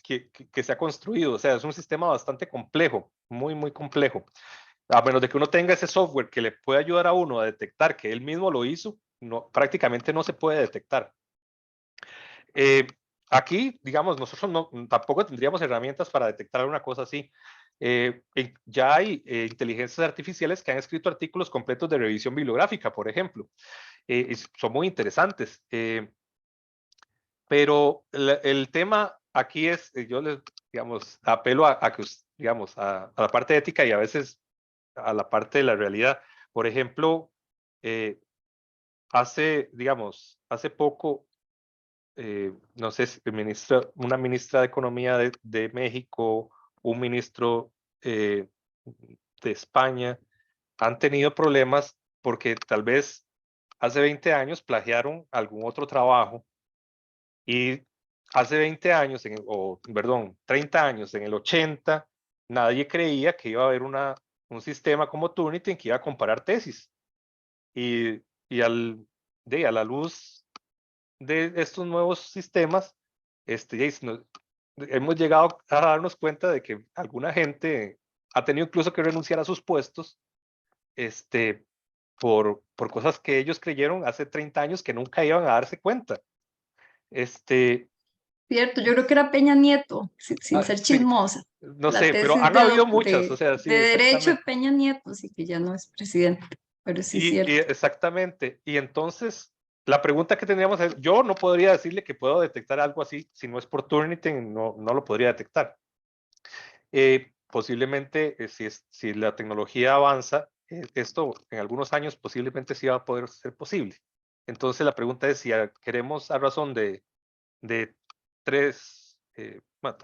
se ha construido. O sea, es un sistema bastante complejo, muy, muy complejo. A menos de que uno tenga ese software que le pueda ayudar a uno a detectar que él mismo lo hizo, prácticamente no se puede detectar. Aquí, digamos, nosotros tampoco tendríamos herramientas para detectar una cosa así. Ya hay inteligencias artificiales que han escrito artículos completos de revisión bibliográfica, por ejemplo. Son muy interesantes. Pero el tema aquí es, yo les, digamos, apelo a que, digamos, a la parte ética y a veces a la parte de la realidad. Por ejemplo, hace poco, no sé si una ministra de Economía de México, un ministro de España, han tenido problemas porque tal vez hace 20 años plagiaron algún otro trabajo y hace 20 años, perdón, 30 años, en el 80, nadie creía que iba a haber un sistema como Turnitin que iba a comparar tesis. Y a la luz de estos nuevos sistemas, hemos llegado a darnos cuenta de que alguna gente ha tenido incluso que renunciar a sus puestos por cosas que ellos creyeron hace 30 años que nunca iban a darse cuenta. Cierto, yo creo que era Peña Nieto, sin ser Sí, chismosa. no La sé, pero tesis han habido muchas, o sea, sí, de Derecho de exactamente. Peña Nieto, sí que ya no es presidente, pero sí es cierto. Exactamente. Y entonces, la pregunta que tendríamos es, yo no podría decirle que puedo detectar algo así, si no es por Turnitin, no lo podría detectar. Posiblemente, si la tecnología avanza, esto en algunos años posiblemente sí va a poder ser posible. Entonces, la pregunta es si queremos a razón de 3,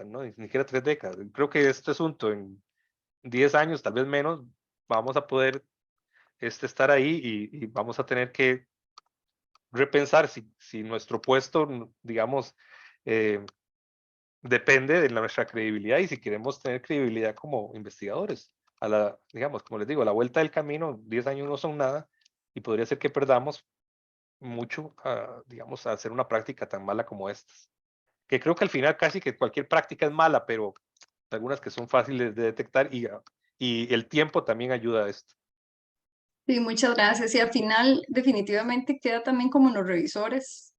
no, ni siquiera 3 décadas. Creo que este asunto en 10 años, tal vez menos, vamos a poder estar ahí y vamos a tener que repensar si nuestro puesto, digamos, depende de nuestra credibilidad y si queremos tener credibilidad como investigadores. Digamos, como les digo, a la vuelta del camino, 10 años no son nada y podría ser que perdamos mucho, digamos, a hacer una práctica tan mala como esta. Que creo que al final casi que cualquier práctica es mala, pero algunas que son fáciles de detectar y el tiempo también ayuda a esto. Sí, muchas gracias. Y al final definitivamente queda también como en los revisores.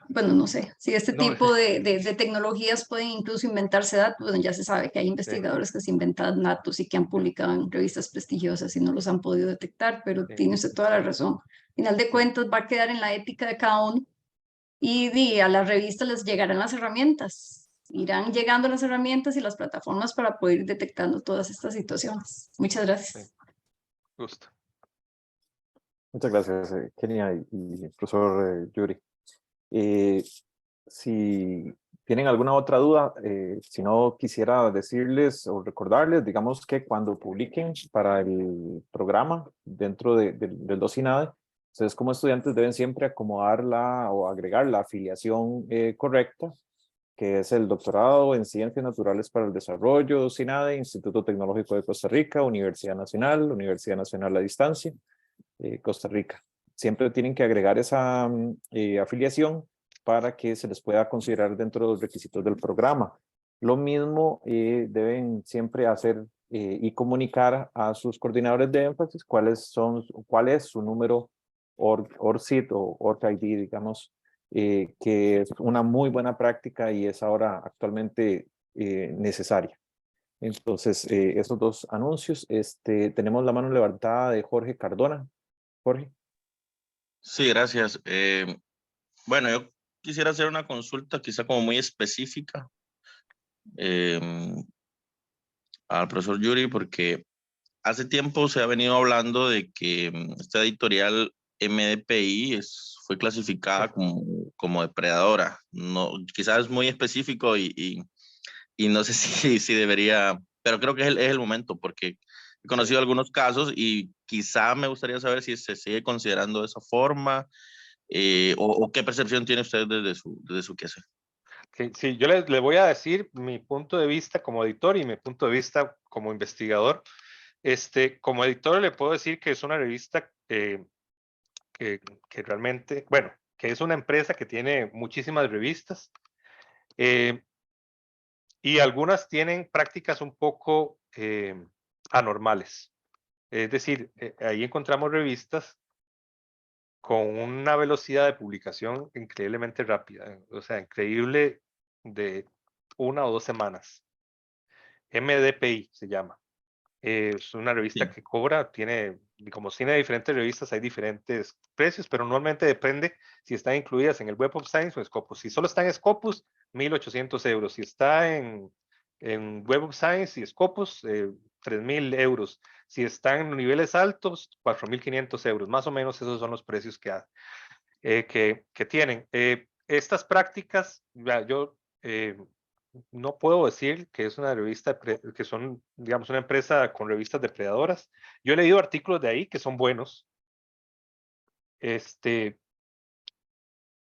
Bueno, no sé, si este No, tipo de tecnologías pueden incluso inventarse datos, bueno, ya se sabe que hay sí, investigadores que se inventan datos y que han publicado en revistas prestigiosas y no los han podido detectar, pero sí, tiene usted toda la razón. Al final de sí. cuentas va a quedar en la ética de cada uno y a las revistas les llegarán las herramientas. Irán llegando las herramientas y las plataformas para poder ir detectando todas estas situaciones. Muchas Sí, gracias. gusto. Muchas gracias, Kenia y profesor Yuri. Si tienen alguna otra duda, si no quisiera decirles o recordarles, digamos que cuando publiquen para el programa dentro del DOCINADE, ustedes como estudiantes deben siempre acomodarla o agregar la afiliación correcta, que es el doctorado en Ciencias Naturales para el Desarrollo, DOCINADE, Instituto Tecnológico de Costa Rica, Universidad Nacional a Distancia, Costa Rica. Siempre tienen que agregar esa afiliación para que se les pueda considerar dentro de los requisitos del programa. Lo mismo deben siempre hacer y comunicar a sus coordinadores de énfasis cuál es su número ORCID o ORCID, digamos, que es una muy buena práctica y es ahora actualmente necesaria. Entonces, esos dos anuncios, tenemos la mano levantada de Jorge Cardona. Jorge. Sí, gracias. Bueno, yo quisiera hacer una consulta quizá como muy específica al profesor Yuri, porque hace tiempo se ha venido hablando de que esta editorial MDPI fue clasificada como depredadora. No, quizás es muy específico y no sé si debería, pero creo que es el momento, porque he conocido algunos casos y quizá me gustaría saber si se sigue considerando de esa forma. O qué percepción tiene usted desde su quehacer. Sí, yo le voy a decir mi punto de vista como editor y mi punto de vista como investigador. Como editor le puedo decir que es una revista que realmente, bueno, que es una empresa que tiene muchísimas revistas y algunas tienen prácticas un poco anormales. Es decir, ahí encontramos revistas con una velocidad de publicación increíblemente rápida, o sea, increíble de 1 o 2 semanas. MDPI se llama. Es una revista Sí. que cobra, como tiene diferentes revistas, hay diferentes precios, pero normalmente depende si están incluidas en el Web of Science o Scopus. Si solo está en Scopus, 1.800 euros. Si está en Web of Science y Scopus, 3.000 euros. Si están en niveles altos, 4.500 euros. Más o menos esos son los precios que tienen. Estas prácticas, yo no puedo decir que es una revista, que son, digamos, una empresa con revistas depredadoras. Yo he leído artículos de ahí que son buenos,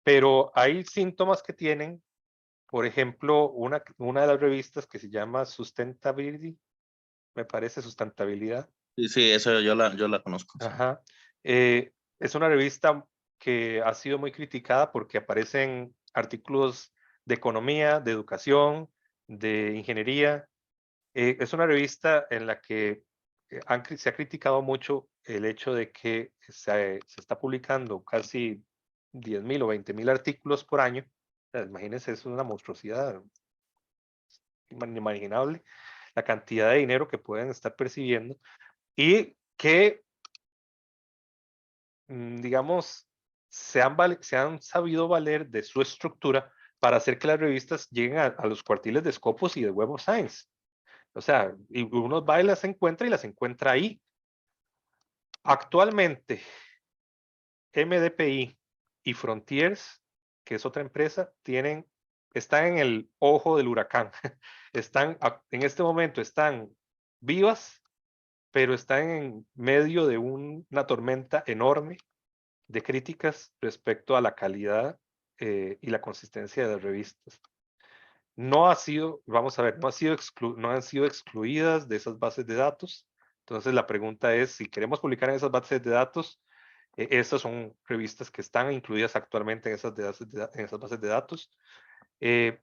pero hay síntomas que tienen, por ejemplo, una de las revistas que se llama Sustainability, me parece sustentabilidad. Sí, eso yo la conozco. Sí. Ajá. Es una revista que ha sido muy criticada porque aparecen artículos de economía, de educación, de ingeniería. Es una revista en la que se ha criticado mucho el hecho de que se está publicando casi 10.000 o 20.000 artículos por año. O sea, imagínense, es una monstruosidad inimaginable la cantidad de dinero que pueden estar percibiendo y que, digamos, se han sabido valer de su estructura para hacer que las revistas lleguen a los cuartiles de Scopus y de Web of Science. O sea, y uno va y las encuentra ahí. Actualmente, MDPI y Frontiers, que es otra empresa, están en el ojo del huracán. En este momento están vivas, pero están en medio de una tormenta enorme de críticas respecto a la calidad y la consistencia de las revistas. No ha sido, vamos a ver, no han sido excluidas de esas bases de datos. Entonces la pregunta es, si queremos publicar en esas bases de datos, estas son revistas que están incluidas actualmente en esas bases de datos. Que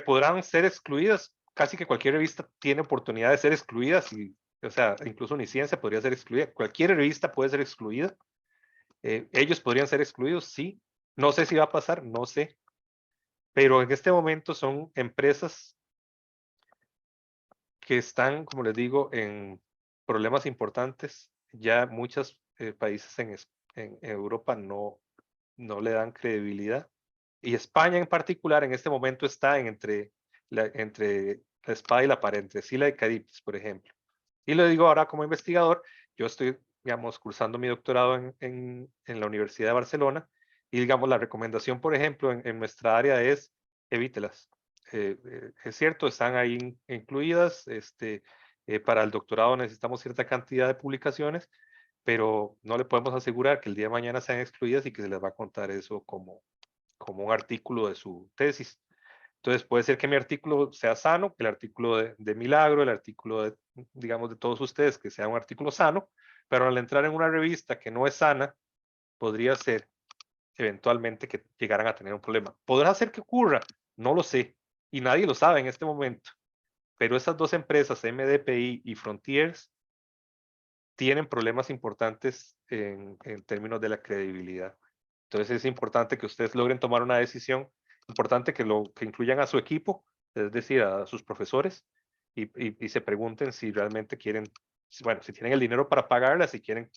podrán ser excluidas. Casi que cualquier revista tiene oportunidad de ser excluida. O sea, incluso Uniciencia podría ser excluida. Cualquier revista puede ser excluida. Ellos podrían ser excluidos, sí. No sé si va a pasar, no sé. Pero en este momento son empresas que están, como les digo, en problemas importantes. Ya muchos países en Europa no le dan credibilidad. Y España en particular en este momento está entre la espada y la pared, entre Sila y Cadíes, por ejemplo. Y lo digo ahora como investigador, yo estoy, digamos, cursando mi doctorado en la Universidad de Barcelona y, digamos, la recomendación, por ejemplo, en nuestra área es evítelas. Es cierto, están ahí incluidas, para el doctorado necesitamos cierta cantidad de publicaciones, pero no le podemos asegurar que el día de mañana sean excluidas y que se les va a contar eso como un artículo de su tesis. Entonces puede ser que mi artículo sea sano, el artículo de Milagro, el artículo digamos, de todos ustedes, que sea un artículo sano, pero al entrar en una revista que no es sana, podría ser eventualmente que llegaran a tener un problema. ¿Podrá ser que ocurra? No lo sé, y nadie lo sabe en este momento, pero esas dos empresas, MDPI y Frontiers, tienen problemas importantes en términos de la credibilidad. Entonces es importante que ustedes logren tomar una decisión, importante que incluyan a su equipo, es decir, a sus profesores, y se pregunten si realmente quieren, bueno, si tienen el dinero para pagarla, si quieren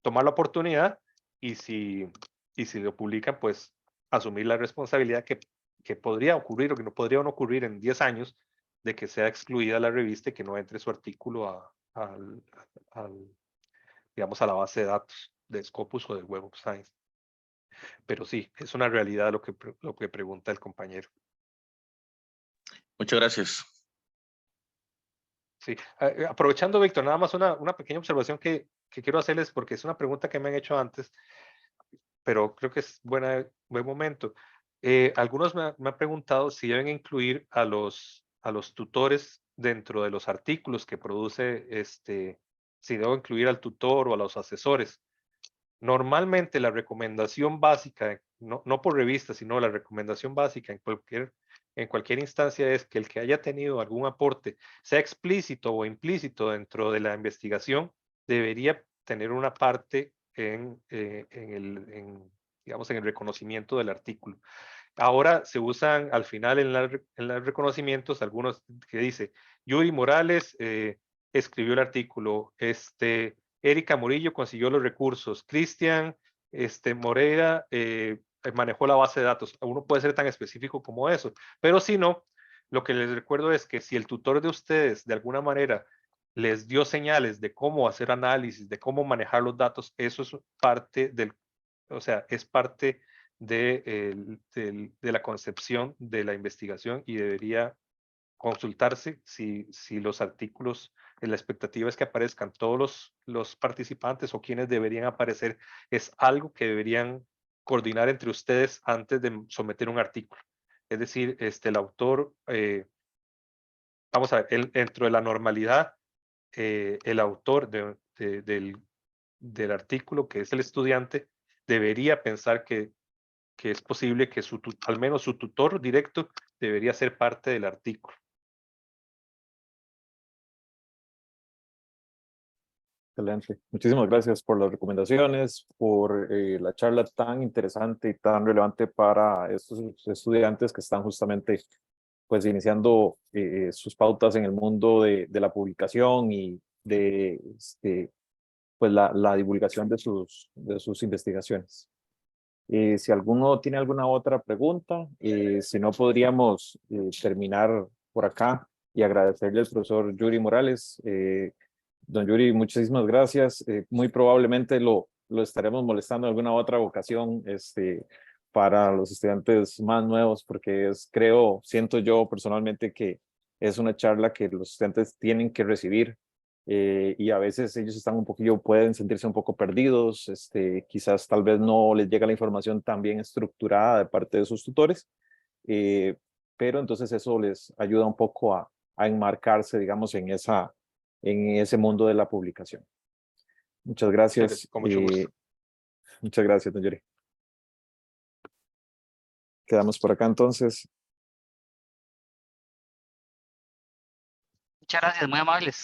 tomar la oportunidad y si lo publican, pues asumir la responsabilidad que podría ocurrir o que no podría no ocurrir en 10 años de que sea excluida la revista y que no entre su artículo digamos, a la base de datos de Scopus o del Web of Science. Pero sí, es una realidad lo que pregunta el compañero. Muchas gracias. Sí, aprovechando, Víctor, nada más una pequeña observación que quiero hacerles porque es una pregunta que me han hecho antes, pero creo que es buen momento. Algunos me han preguntado si deben incluir a los tutores dentro de los artículos que produce, si debo incluir al tutor o a los asesores. Normalmente la recomendación básica, no por revista, sino la recomendación básica en cualquier instancia es que el que haya tenido algún aporte, sea explícito o implícito dentro de la investigación, debería tener una parte digamos, en el reconocimiento del artículo. Ahora se usan al final en los reconocimientos algunos que dice, Yuri Morales escribió el artículo, Erika Murillo consiguió los recursos, Cristian Moreira manejó la base de datos. Uno puede ser tan específico como eso, pero si no, lo que les recuerdo es que si el tutor de ustedes de alguna manera les dio señales de cómo hacer análisis, de cómo manejar los datos, eso es parte o sea, es parte de la concepción de la investigación y debería consultarse si los artículos, la expectativa es que aparezcan todos los participantes o quienes deberían aparecer, es algo que deberían coordinar entre ustedes antes de someter un artículo. Es decir, el autor, vamos a ver, dentro de la normalidad, el autor del artículo, que es el estudiante, debería pensar que es posible que al menos su tutor directo debería ser parte del artículo. Excelente. Muchísimas gracias por las recomendaciones, por la charla tan interesante y tan relevante para estos estudiantes que están justamente pues iniciando sus pautas en el mundo de la publicación y de pues la divulgación de sus investigaciones. Si alguno tiene alguna otra pregunta, si no podríamos terminar por acá y agradecerle al profesor Yuri Morales. Don Yuri, muchísimas gracias. Muy probablemente lo estaremos molestando en alguna otra ocasión para los estudiantes más nuevos, porque siento yo personalmente que es una charla que los estudiantes tienen que recibir y a veces ellos pueden sentirse un poco perdidos, quizás tal vez no les llega la información tan bien estructurada de parte de sus tutores, pero entonces eso les ayuda un poco a enmarcarse, digamos, en ese mundo de la publicación. Muchas gracias. Con mucho gusto. Muchas gracias, don Yuri. Quedamos por acá entonces. Muchas gracias, muy amables.